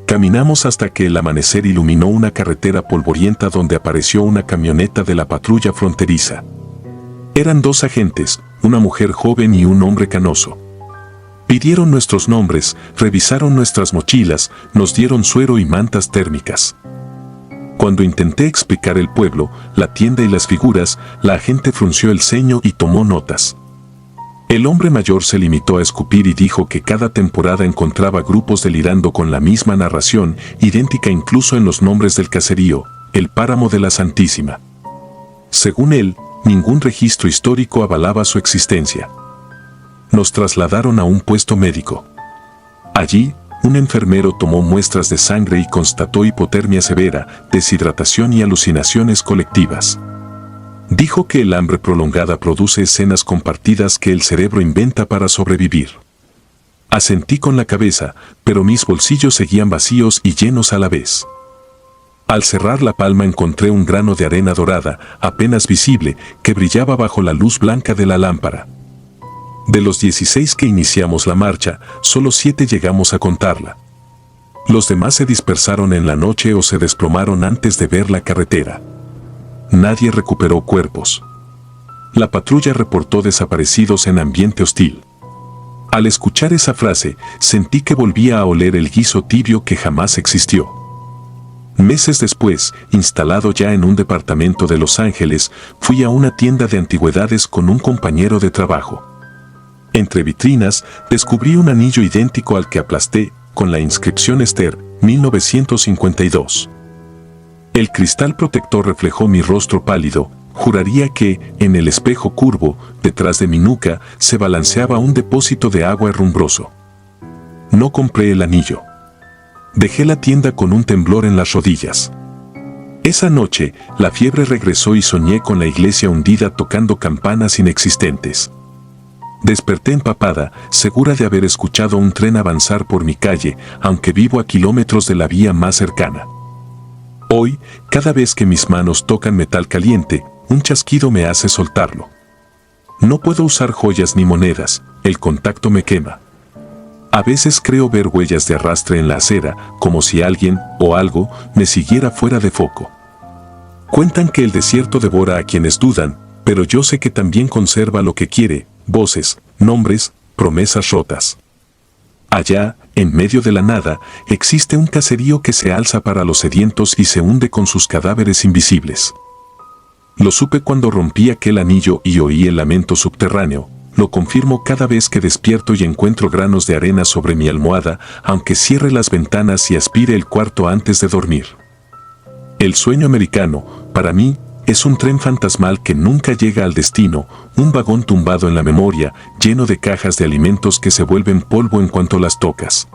Caminamos hasta que el amanecer iluminó una carretera polvorienta donde apareció una camioneta de la patrulla fronteriza. Eran dos agentes, una mujer joven y un hombre canoso. Pidieron nuestros nombres, revisaron nuestras mochilas, nos dieron suero y mantas térmicas. Cuando intenté explicar el pueblo, la tienda y las figuras, la agente frunció el ceño y tomó notas. El hombre mayor se limitó a escupir y dijo que cada temporada encontraba grupos delirando con la misma narración, idéntica incluso en los nombres del caserío: el Páramo de la Santísima. Según él, ningún registro histórico avalaba su existencia. Nos trasladaron a un puesto médico. Allí, un enfermero tomó muestras de sangre y constató hipotermia severa, deshidratación y alucinaciones colectivas. Dijo que el hambre prolongada produce escenas compartidas que el cerebro inventa para sobrevivir. Asentí con la cabeza, pero mis bolsillos seguían vacíos y llenos a la vez. Al cerrar la palma encontré un grano de arena dorada, apenas visible, que brillaba bajo la luz blanca de la lámpara. De los 16 que iniciamos la marcha, solo 7 llegamos a contarla. Los demás se dispersaron en la noche o se desplomaron antes de ver la carretera. Nadie recuperó cuerpos. La patrulla reportó desaparecidos en ambiente hostil. Al escuchar esa frase, sentí que volvía a oler el guiso tibio que jamás existió. Meses después, instalado ya en un departamento de Los Ángeles, fui a una tienda de antigüedades con un compañero de trabajo. Entre vitrinas, descubrí un anillo idéntico al que aplasté, con la inscripción Esther, 1952. El cristal protector reflejó mi rostro pálido. Juraría que, en el espejo curvo, detrás de mi nuca, se balanceaba un depósito de agua herrumbroso. No compré el anillo. Dejé la tienda con un temblor en las rodillas. Esa noche, la fiebre regresó y soñé con la iglesia hundida tocando campanas inexistentes. Desperté empapada, segura de haber escuchado un tren avanzar por mi calle, aunque vivo a kilómetros de la vía más cercana. Hoy, cada vez que mis manos tocan metal caliente, un chasquido me hace soltarlo. No puedo usar joyas ni monedas, el contacto me quema. A veces creo ver huellas de arrastre en la acera, como si alguien o algo me siguiera fuera de foco. Cuentan que el desierto devora a quienes dudan, pero yo sé que también conserva lo que quiere: voces, nombres, promesas rotas. Allá, en medio de la nada, existe un caserío que se alza para los sedientos y se hunde con sus cadáveres invisibles. Lo supe cuando rompí aquel anillo y oí el lamento subterráneo. Lo confirmo cada vez que despierto y encuentro granos de arena sobre mi almohada, aunque cierre las ventanas y aspire el cuarto antes de dormir. El sueño americano, para mí, es un tren fantasmal que nunca llega al destino, un vagón tumbado en la memoria, lleno de cajas de alimentos que se vuelven polvo en cuanto las tocas.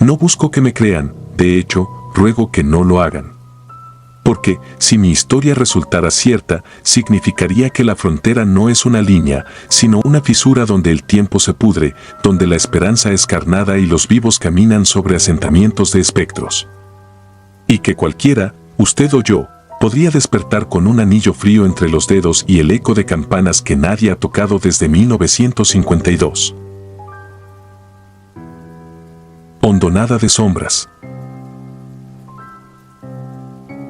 No busco que me crean, de hecho, ruego que no lo hagan. Porque, si mi historia resultara cierta, significaría que la frontera no es una línea, sino una fisura donde el tiempo se pudre, donde la esperanza es carnada y los vivos caminan sobre asentamientos de espectros. Y que cualquiera, usted o yo, podría despertar con un anillo frío entre los dedos y el eco de campanas que nadie ha tocado desde 1952. Hondonada de sombras.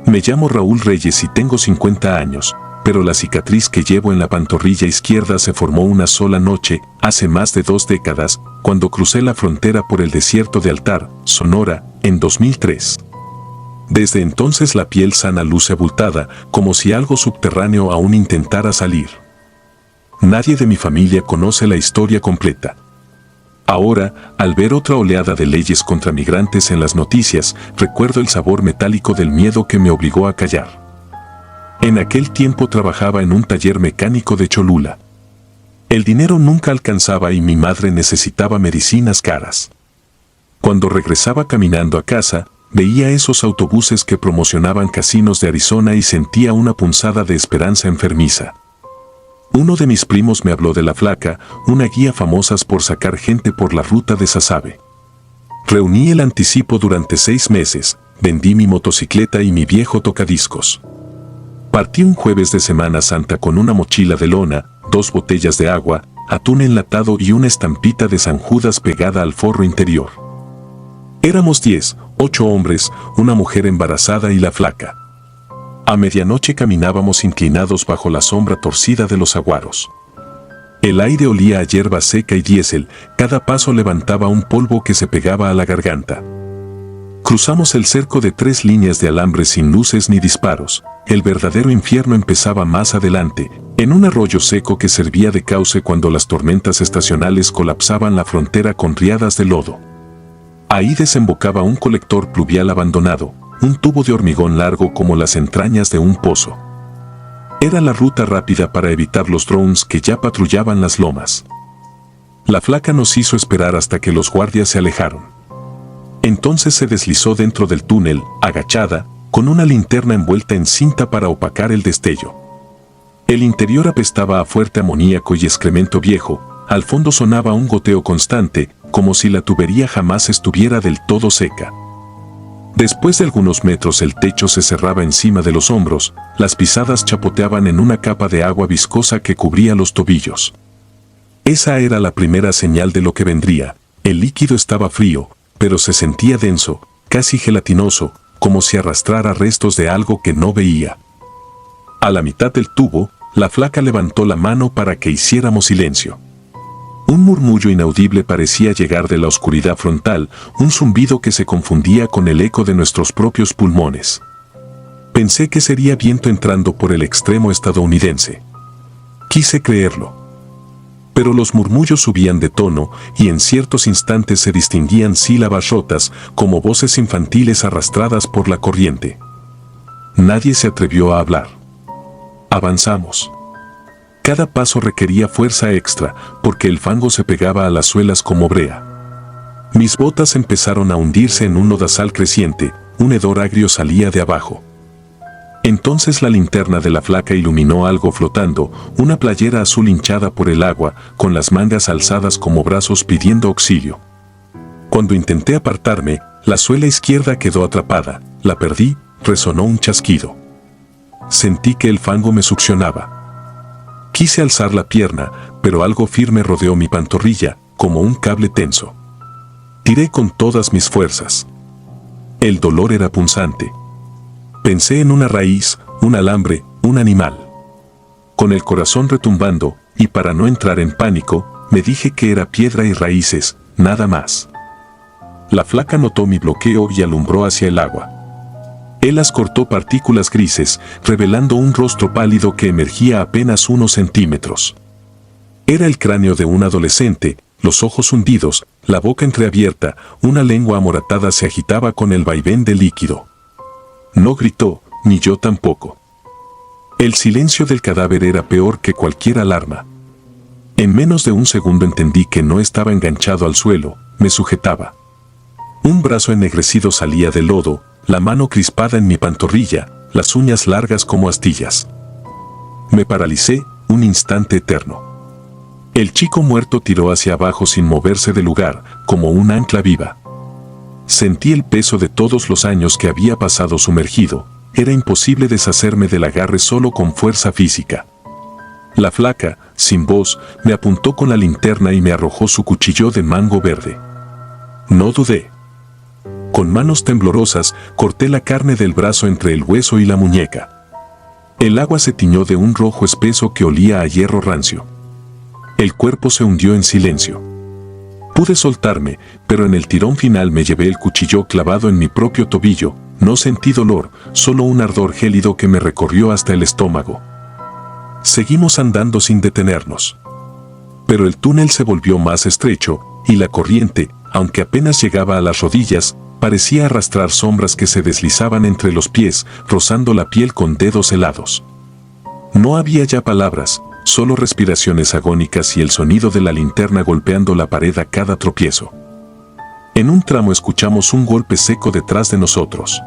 Me llamo Raúl Reyes y tengo 50 años, pero la cicatriz que llevo en la pantorrilla izquierda se formó una sola noche, hace más de 2 décadas, cuando crucé la frontera por el desierto de Altar, Sonora, en 2003. Desde entonces la piel sana luce abultada, como si algo subterráneo aún intentara salir. Nadie de mi familia conoce la historia completa. Ahora, al ver otra oleada de leyes contra migrantes en las noticias, recuerdo el sabor metálico del miedo que me obligó a callar. En aquel tiempo trabajaba en un taller mecánico de Cholula. El dinero nunca alcanzaba y mi madre necesitaba medicinas caras. Cuando regresaba caminando a casa, veía esos autobuses que promocionaban casinos de Arizona y sentía una punzada de esperanza enfermiza. Uno de mis primos me habló de La Flaca, una guía famosa por sacar gente por la ruta de Sasabe. Reuní el anticipo durante 6 meses, vendí mi motocicleta y mi viejo tocadiscos. Partí un jueves de Semana Santa con una mochila de lona, 2 botellas de agua, atún enlatado y una estampita de San Judas pegada al forro interior. Éramos 10, 8 hombres, una mujer embarazada y La Flaca. A medianoche caminábamos inclinados bajo la sombra torcida de los saguaros. El aire olía a hierba seca y diésel, cada paso levantaba un polvo que se pegaba a la garganta. Cruzamos el cerco de 3 líneas de alambre sin luces ni disparos. El verdadero infierno empezaba más adelante, en un arroyo seco que servía de cauce cuando las tormentas estacionales colapsaban la frontera con riadas de lodo. Ahí desembocaba un colector pluvial abandonado, un tubo de hormigón largo como las entrañas de un pozo. Era la ruta rápida para evitar los drones que ya patrullaban las lomas. La Flaca nos hizo esperar hasta que los guardias se alejaron. Entonces se deslizó dentro del túnel, agachada, con una linterna envuelta en cinta para opacar el destello. El interior apestaba a fuerte amoníaco y excremento viejo, al fondo sonaba un goteo constante, como si la tubería jamás estuviera del todo seca. Después de algunos metros el techo se cerraba encima de los hombros, las pisadas chapoteaban en una capa de agua viscosa que cubría los tobillos. Esa era la primera señal de lo que vendría. El líquido estaba frío, pero se sentía denso, casi gelatinoso, como si arrastrara restos de algo que no veía. A la mitad del tubo, la flaca levantó la mano para que hiciéramos silencio. Un murmullo inaudible parecía llegar de la oscuridad frontal, un zumbido que se confundía con el eco de nuestros propios pulmones. Pensé que sería viento entrando por el extremo estadounidense. Quise creerlo. Pero los murmullos subían de tono y en ciertos instantes se distinguían sílabas rotas como voces infantiles arrastradas por la corriente. Nadie se atrevió a hablar. Avanzamos. Cada paso requería fuerza extra porque el fango se pegaba a las suelas como brea. Mis botas empezaron a hundirse en un lodazal creciente, un hedor agrio salía de abajo. Entonces la linterna de la flaca iluminó algo flotando, una playera azul hinchada por el agua, con las mangas alzadas como brazos pidiendo auxilio. Cuando intenté apartarme, la suela izquierda quedó atrapada, la perdí, resonó un chasquido. Sentí que el fango me succionaba. Quise alzar la pierna, pero algo firme rodeó mi pantorrilla, como un cable tenso. Tiré con todas mis fuerzas. El dolor era punzante. Pensé en una raíz, un alambre, un animal. Con el corazón retumbando, y para no entrar en pánico, me dije que era piedra y raíces, nada más. La flaca notó mi bloqueo y alumbró hacia el agua. Él las cortó partículas grises, revelando un rostro pálido que emergía apenas unos centímetros. Era el cráneo de un adolescente, los ojos hundidos, la boca entreabierta, una lengua amoratada se agitaba con el vaivén del líquido. No gritó, ni yo tampoco. El silencio del cadáver era peor que cualquier alarma. En menos de un segundo entendí que no estaba enganchado al suelo, me sujetaba. Un brazo ennegrecido salía del lodo, la mano crispada en mi pantorrilla, las uñas largas como astillas. Me paralicé, un instante eterno. El chico muerto tiró hacia abajo sin moverse del lugar, como un ancla viva. Sentí el peso de todos los años que había pasado sumergido, era imposible deshacerme del agarre solo con fuerza física. La flaca, sin voz, me apuntó con la linterna y me arrojó su cuchillo de mango verde. No dudé. Con manos temblorosas, corté la carne del brazo entre el hueso y la muñeca. El agua se tiñó de un rojo espeso que olía a hierro rancio. El cuerpo se hundió en silencio. Pude soltarme, pero en el tirón final me llevé el cuchillo clavado en mi propio tobillo. No sentí dolor, solo un ardor gélido que me recorrió hasta el estómago. Seguimos andando sin detenernos. Pero el túnel se volvió más estrecho, y la corriente, aunque apenas llegaba a las rodillas, parecía arrastrar sombras que se deslizaban entre los pies, rozando la piel con dedos helados. No había ya palabras, solo respiraciones agónicas y el sonido de la linterna golpeando la pared a cada tropiezo. En un tramo escuchamos un golpe seco detrás de nosotros.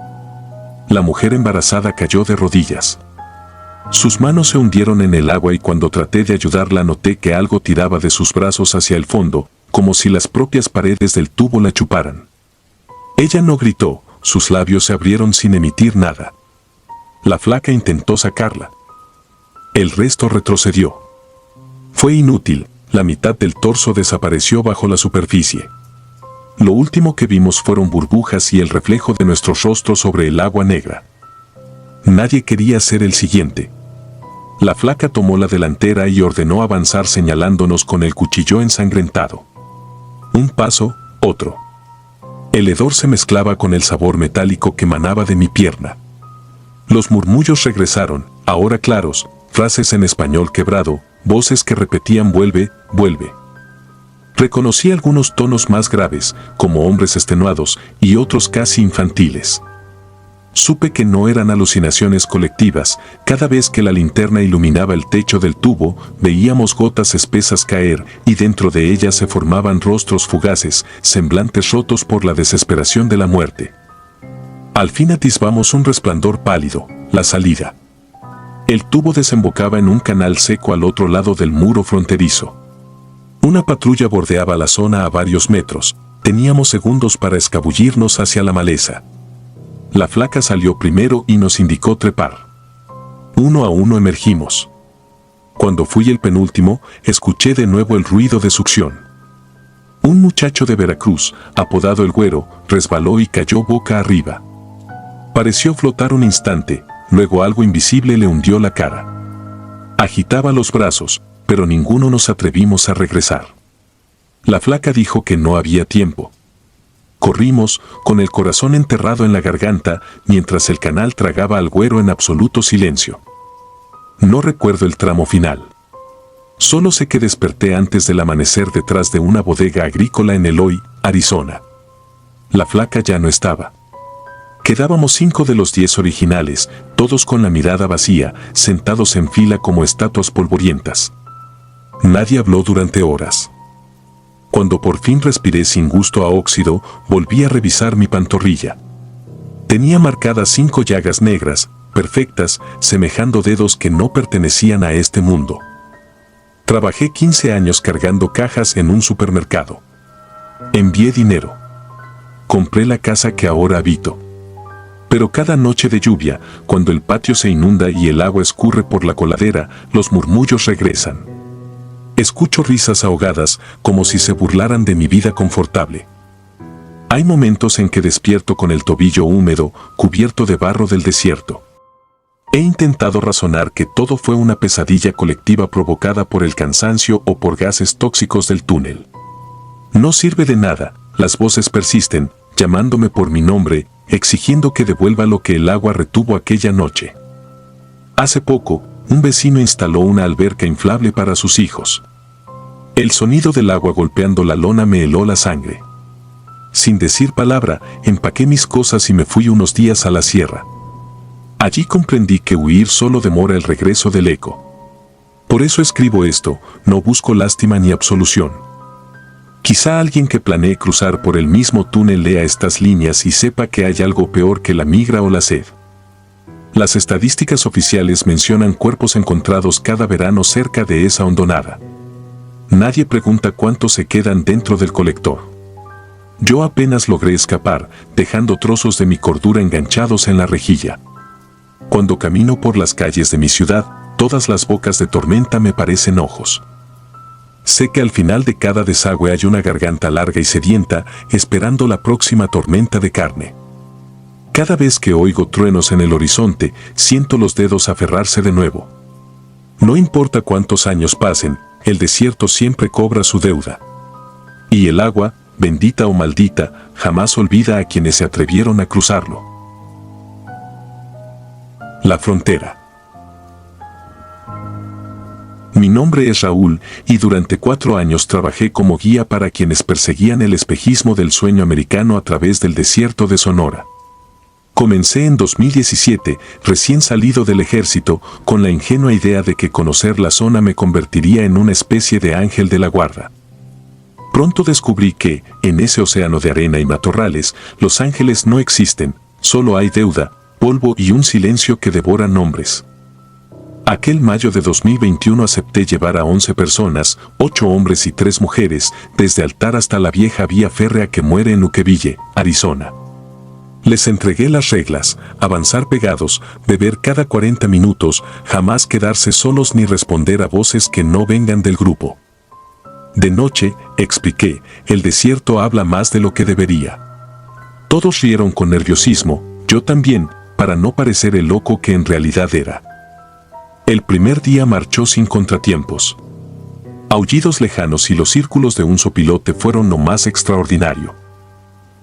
La mujer embarazada cayó de rodillas. Sus manos se hundieron en el agua y cuando traté de ayudarla noté que algo tiraba de sus brazos hacia el fondo, como si las propias paredes del tubo la chuparan. Ella no gritó, sus labios se abrieron sin emitir nada. La flaca intentó sacarla. El resto retrocedió. Fue inútil, la mitad del torso desapareció bajo la superficie. Lo último que vimos fueron burbujas y el reflejo de nuestros rostros sobre el agua negra. Nadie quería ser el siguiente. La flaca tomó la delantera y ordenó avanzar señalándonos con el cuchillo ensangrentado. Un paso, otro. El hedor se mezclaba con el sabor metálico que emanaba de mi pierna. Los murmullos regresaron, ahora claros, frases en español quebrado, voces que repetían vuelve, vuelve. Reconocí algunos tonos más graves, como hombres extenuados, y otros casi infantiles. Supe que no eran alucinaciones colectivas. Cada vez que la linterna iluminaba el techo del tubo, veíamos gotas espesas caer, y dentro de ellas se formaban rostros fugaces, semblantes rotos por la desesperación de la muerte. Al fin atisbamos un resplandor pálido, la salida. El tubo desembocaba en un canal seco al otro lado del muro fronterizo. Una patrulla bordeaba la zona a varios metros. Teníamos segundos para escabullirnos hacia la maleza. La flaca salió primero y nos indicó trepar. Uno a uno emergimos. Cuando fui el penúltimo, escuché de nuevo el ruido de succión. Un muchacho de Veracruz, apodado el Güero, resbaló y cayó boca arriba. Pareció flotar un instante, luego algo invisible le hundió la cara. Agitaba los brazos, pero ninguno nos atrevimos a regresar. La flaca dijo que no había tiempo. Corrimos, con el corazón enterrado en la garganta, mientras el canal tragaba al Güero en absoluto silencio. No recuerdo el tramo final. Solo sé que desperté antes del amanecer detrás de una bodega agrícola en Eloy, Arizona. La flaca ya no estaba. Quedábamos 5 de los 10 originales, todos con la mirada vacía, sentados en fila como estatuas polvorientas. Nadie habló durante horas. Cuando por fin respiré sin gusto a óxido, volví a revisar mi pantorrilla. Tenía marcadas 5 llagas negras, perfectas, semejando dedos que no pertenecían a este mundo. Trabajé 15 años cargando cajas en un supermercado. Envié dinero. Compré la casa que ahora habito. Pero cada noche de lluvia, cuando el patio se inunda y el agua escurre por la coladera, los murmullos regresan. Escucho risas ahogadas, como si se burlaran de mi vida confortable. Hay momentos en que despierto con el tobillo húmedo, cubierto de barro del desierto. He intentado razonar que todo fue una pesadilla colectiva provocada por el cansancio o por gases tóxicos del túnel. No sirve de nada, las voces persisten, llamándome por mi nombre, exigiendo que devuelva lo que el agua retuvo aquella noche. Hace poco, un vecino instaló una alberca inflable para sus hijos. El sonido del agua golpeando la lona me heló la sangre. Sin decir palabra, empaqué mis cosas y me fui unos días a la sierra. Allí comprendí que huir solo demora el regreso del eco. Por eso escribo esto, no busco lástima ni absolución. Quizá alguien que planee cruzar por el mismo túnel lea estas líneas y sepa que hay algo peor que la migra o la sed. Las estadísticas oficiales mencionan cuerpos encontrados cada verano cerca de esa hondonada. Nadie pregunta cuántos se quedan dentro del colector. Yo apenas logré escapar, dejando trozos de mi cordura enganchados en la rejilla. Cuando camino por las calles de mi ciudad, todas las bocas de tormenta me parecen ojos. Sé que al final de cada desagüe hay una garganta larga y sedienta, esperando la próxima tormenta de carne. Cada vez que oigo truenos en el horizonte, siento los dedos aferrarse de nuevo. No importa cuántos años pasen, el desierto siempre cobra su deuda. Y el agua, bendita o maldita, jamás olvida a quienes se atrevieron a cruzarlo. La frontera. Mi nombre es Raúl, y durante 4 años trabajé como guía para quienes perseguían el espejismo del sueño americano a través del desierto de Sonora. Comencé en 2017, recién salido del ejército, con la ingenua idea de que conocer la zona me convertiría en una especie de ángel de la guarda. Pronto descubrí que, en ese océano de arena y matorrales, los ángeles no existen, solo hay deuda, polvo y un silencio que devora nombres. Aquel mayo de 2021 acepté llevar a 11 personas, 8 hombres y 3 mujeres, desde Altar hasta la vieja vía férrea que muere en Uqueville, Arizona. Les entregué las reglas: avanzar pegados, beber cada 40 minutos, jamás quedarse solos ni responder a voces que no vengan del grupo. De noche, expliqué, el desierto habla más de lo que debería. Todos rieron con nerviosismo, yo también, para no parecer el loco que en realidad era. El primer día marchó sin contratiempos. Aullidos lejanos y los círculos de un sopilote fueron lo más extraordinario.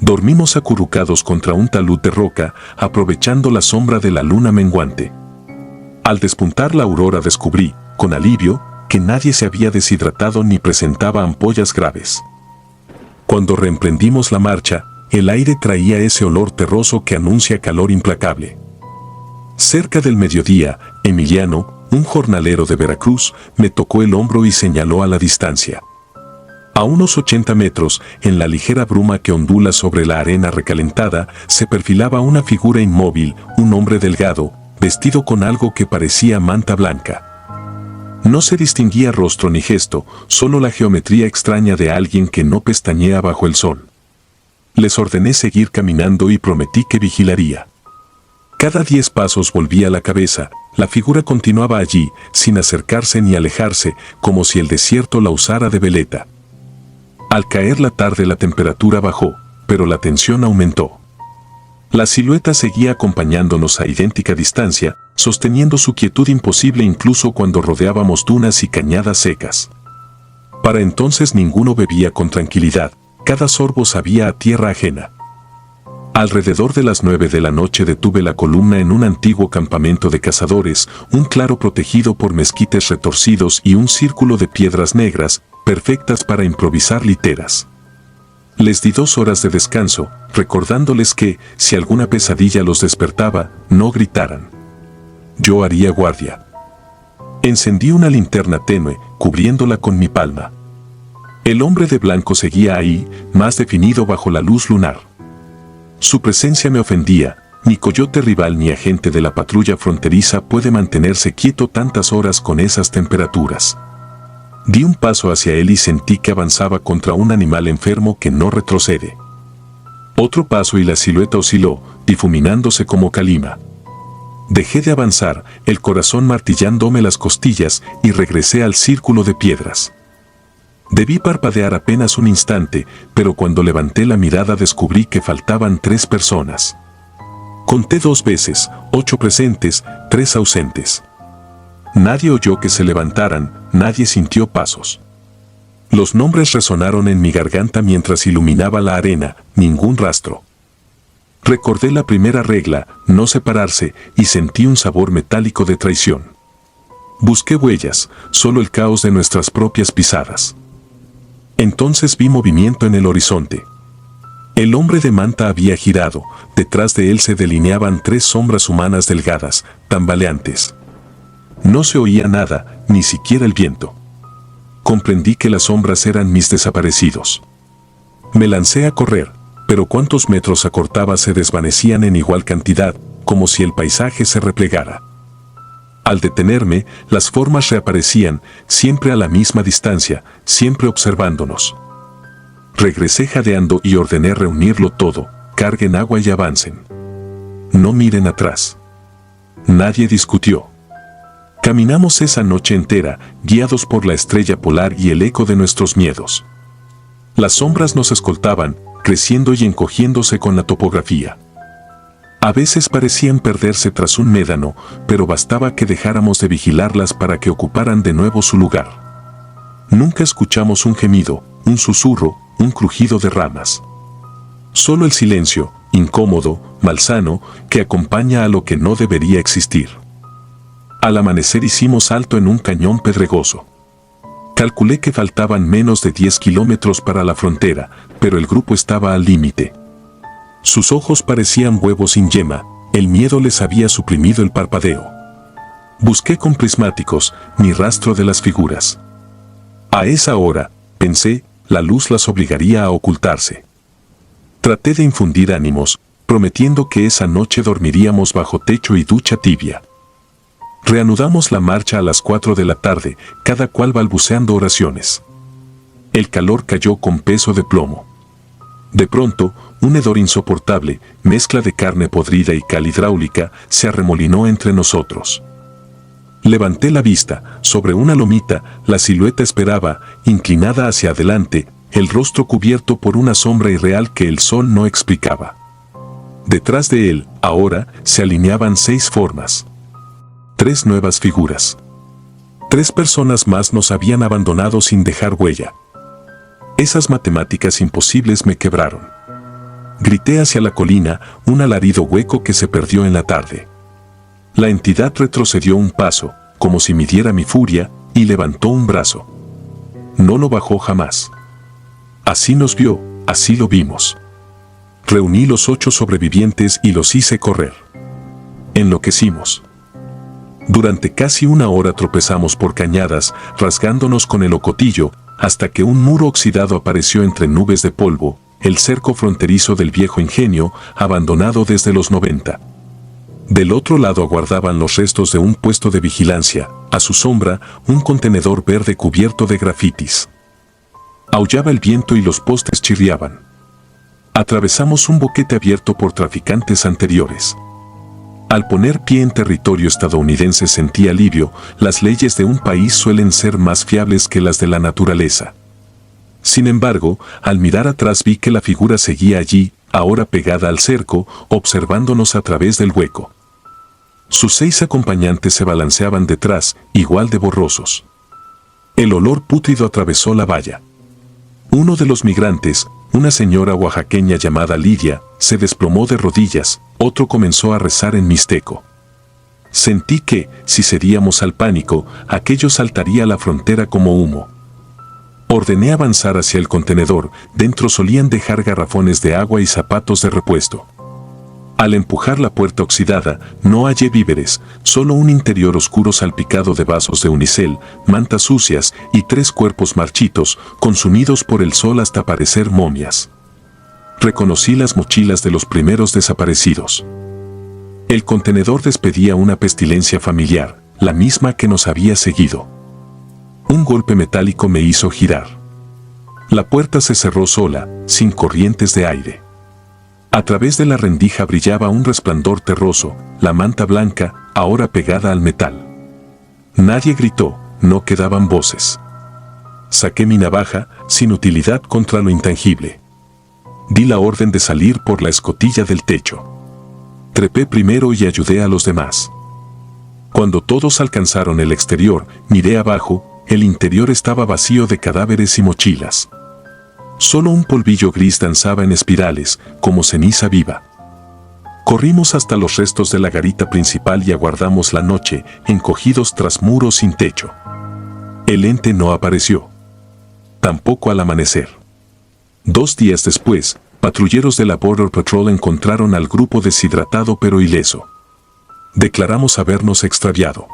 Dormimos acurrucados contra un talud de roca, aprovechando la sombra de la luna menguante. Al despuntar la aurora descubrí, con alivio, que nadie se había deshidratado ni presentaba ampollas graves. Cuando reemprendimos la marcha, el aire traía ese olor terroso que anuncia calor implacable. Cerca del mediodía, Emiliano, un jornalero de Veracruz, me tocó el hombro y señaló a la distancia. A unos 80 metros, en la ligera bruma que ondula sobre la arena recalentada, se perfilaba una figura inmóvil, un hombre delgado, vestido con algo que parecía manta blanca. No se distinguía rostro ni gesto, solo la geometría extraña de alguien que no pestañea bajo el sol. Les ordené seguir caminando y prometí que vigilaría. Cada 10 pasos volvía la cabeza, la figura continuaba allí, sin acercarse ni alejarse, como si el desierto la usara de veleta. Al caer la tarde la temperatura bajó, pero la tensión aumentó. La silueta seguía acompañándonos a idéntica distancia, sosteniendo su quietud imposible incluso cuando rodeábamos dunas y cañadas secas. Para entonces ninguno bebía con tranquilidad, cada sorbo sabía a tierra ajena. Alrededor de las 9 de la noche detuve la columna en un antiguo campamento de cazadores, un claro protegido por mezquites retorcidos y un círculo de piedras negras, perfectas para improvisar literas. Les di 2 horas de descanso, recordándoles que, si alguna pesadilla los despertaba, no gritaran. Yo haría guardia. Encendí una linterna tenue, cubriéndola con mi palma. El hombre de blanco seguía ahí, más definido bajo la luz lunar. Su presencia me ofendía, ni coyote rival ni agente de la patrulla fronteriza puede mantenerse quieto tantas horas con esas temperaturas. Di un paso hacia él y sentí que avanzaba contra un animal enfermo que no retrocede. Otro paso y la silueta osciló, difuminándose como calima. Dejé de avanzar, el corazón martillándome las costillas, y regresé al círculo de piedras. Debí parpadear apenas un instante, pero cuando levanté la mirada descubrí que faltaban 3 personas. Conté 2 veces, 8 presentes, 3 ausentes. Nadie oyó que se levantaran, nadie sintió pasos. Los nombres resonaron en mi garganta mientras iluminaba la arena, ningún rastro. Recordé la primera regla, no separarse, y sentí un sabor metálico de traición. Busqué huellas, solo el caos de nuestras propias pisadas. Entonces vi movimiento en el horizonte. El hombre de manta había girado, detrás de él se delineaban 3 sombras humanas delgadas, tambaleantes. No se oía nada, ni siquiera el viento. Comprendí que las sombras eran mis desaparecidos. Me lancé a correr, pero cuantos metros acortaba se desvanecían en igual cantidad, como si el paisaje se replegara. Al detenerme, las formas reaparecían, siempre a la misma distancia, siempre observándonos. Regresé jadeando y ordené reunirlo todo, carguen agua y avancen. No miren atrás. Nadie discutió. Caminamos esa noche entera, guiados por la estrella polar y el eco de nuestros miedos. Las sombras nos escoltaban, creciendo y encogiéndose con la topografía. A veces parecían perderse tras un médano, pero bastaba que dejáramos de vigilarlas para que ocuparan de nuevo su lugar. Nunca escuchamos un gemido, un susurro, un crujido de ramas. Solo el silencio, incómodo, malsano, que acompaña a lo que no debería existir. Al amanecer hicimos alto en un cañón pedregoso. Calculé que faltaban menos de 10 kilómetros para la frontera, pero el grupo estaba al límite. Sus ojos parecían huevos sin yema, el miedo les había suprimido el parpadeo. Busqué con prismáticos, ni rastro de las figuras. A esa hora, pensé, la luz las obligaría a ocultarse. Traté de infundir ánimos, prometiendo que esa noche dormiríamos bajo techo y ducha tibia. Reanudamos la marcha a las 4 de la tarde, cada cual balbuceando oraciones. El calor cayó con peso de plomo. De pronto, un hedor insoportable, mezcla de carne podrida y cal hidráulica, se arremolinó entre nosotros. Levanté la vista, sobre una lomita, la silueta esperaba, inclinada hacia adelante, el rostro cubierto por una sombra irreal que el sol no explicaba. Detrás de él, ahora, se alineaban 6 formas. 3 nuevas figuras. 3 personas más nos habían abandonado sin dejar huella. Esas matemáticas imposibles me quebraron. Grité hacia la colina, un alarido hueco que se perdió en la tarde. La entidad retrocedió un paso, como si midiera mi furia, y levantó un brazo. No lo bajó jamás. Así nos vio, así lo vimos. Reuní los 8 sobrevivientes y los hice correr. Enloquecimos. Durante casi una hora tropezamos por cañadas, rasgándonos con el ocotillo, hasta que un muro oxidado apareció entre nubes de polvo, el cerco fronterizo del viejo ingenio, abandonado desde los 90. Del otro lado aguardaban los restos de un puesto de vigilancia, a su sombra, un contenedor verde cubierto de grafitis. Aullaba el viento y los postes chirriaban. Atravesamos un boquete abierto por traficantes anteriores. Al poner pie en territorio estadounidense sentí alivio, las leyes de un país suelen ser más fiables que las de la naturaleza. Sin embargo, al mirar atrás vi que la figura seguía allí, ahora pegada al cerco, observándonos a través del hueco. Sus 6 acompañantes se balanceaban detrás, igual de borrosos. El olor pútrido atravesó la valla. Uno de los migrantes, una señora oaxaqueña llamada Lidia, se desplomó de rodillas, otro comenzó a rezar en mixteco. Sentí que, si cedíamos al pánico, aquello saltaría a la frontera como humo. Ordené avanzar hacia el contenedor, dentro solían dejar garrafones de agua y zapatos de repuesto. Al empujar la puerta oxidada, no hallé víveres, solo un interior oscuro salpicado de vasos de unicel, mantas sucias y 3 cuerpos marchitos, consumidos por el sol hasta parecer momias. Reconocí las mochilas de los primeros desaparecidos. El contenedor despedía una pestilencia familiar, la misma que nos había seguido. Un golpe metálico me hizo girar. La puerta se cerró sola, sin corrientes de aire. A través de la rendija brillaba un resplandor terroso, la manta blanca, ahora pegada al metal. Nadie gritó, no quedaban voces. Saqué mi navaja, sin utilidad contra lo intangible. Di la orden de salir por la escotilla del techo. Trepé primero y ayudé a los demás. Cuando todos alcanzaron el exterior, miré abajo, el interior estaba vacío de cadáveres y mochilas. Solo un polvillo gris danzaba en espirales, como ceniza viva. Corrimos hasta los restos de la garita principal y aguardamos la noche, encogidos tras muros sin techo. El ente no apareció. Tampoco al amanecer. 2 días después, patrulleros de la Border Patrol encontraron al grupo deshidratado pero ileso. Declaramos habernos extraviado.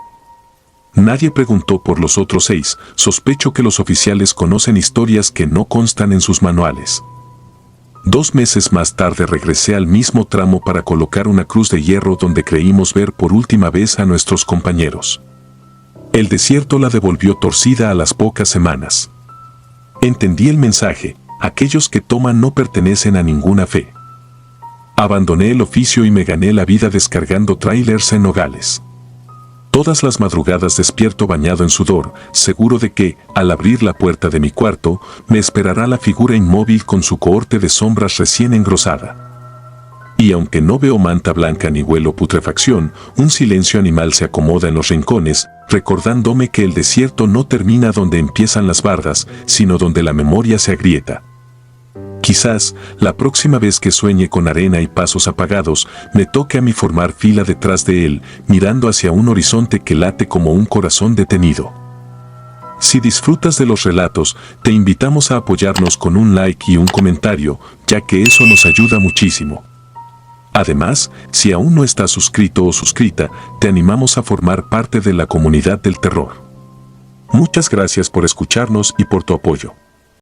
Nadie preguntó por los otros 6, sospecho que los oficiales conocen historias que no constan en sus manuales. 2 meses más tarde regresé al mismo tramo para colocar una cruz de hierro donde creímos ver por última vez a nuestros compañeros. El desierto la devolvió torcida a las pocas semanas. Entendí el mensaje, aquellos que toman no pertenecen a ninguna fe. Abandoné el oficio y me gané la vida descargando trailers en Nogales. Todas las madrugadas despierto bañado en sudor, seguro de que, al abrir la puerta de mi cuarto, me esperará la figura inmóvil con su cohorte de sombras recién engrosada. Y aunque no veo manta blanca ni huelo putrefacción, un silencio animal se acomoda en los rincones, recordándome que el desierto no termina donde empiezan las bardas, sino donde la memoria se agrieta. Quizás, la próxima vez que sueñe con arena y pasos apagados, me toque a mí formar fila detrás de él, mirando hacia un horizonte que late como un corazón detenido. Si disfrutas de los relatos, te invitamos a apoyarnos con un like y un comentario, ya que eso nos ayuda muchísimo. Además, si aún no estás suscrito o suscrita, te animamos a formar parte de la comunidad del terror. Muchas gracias por escucharnos y por tu apoyo.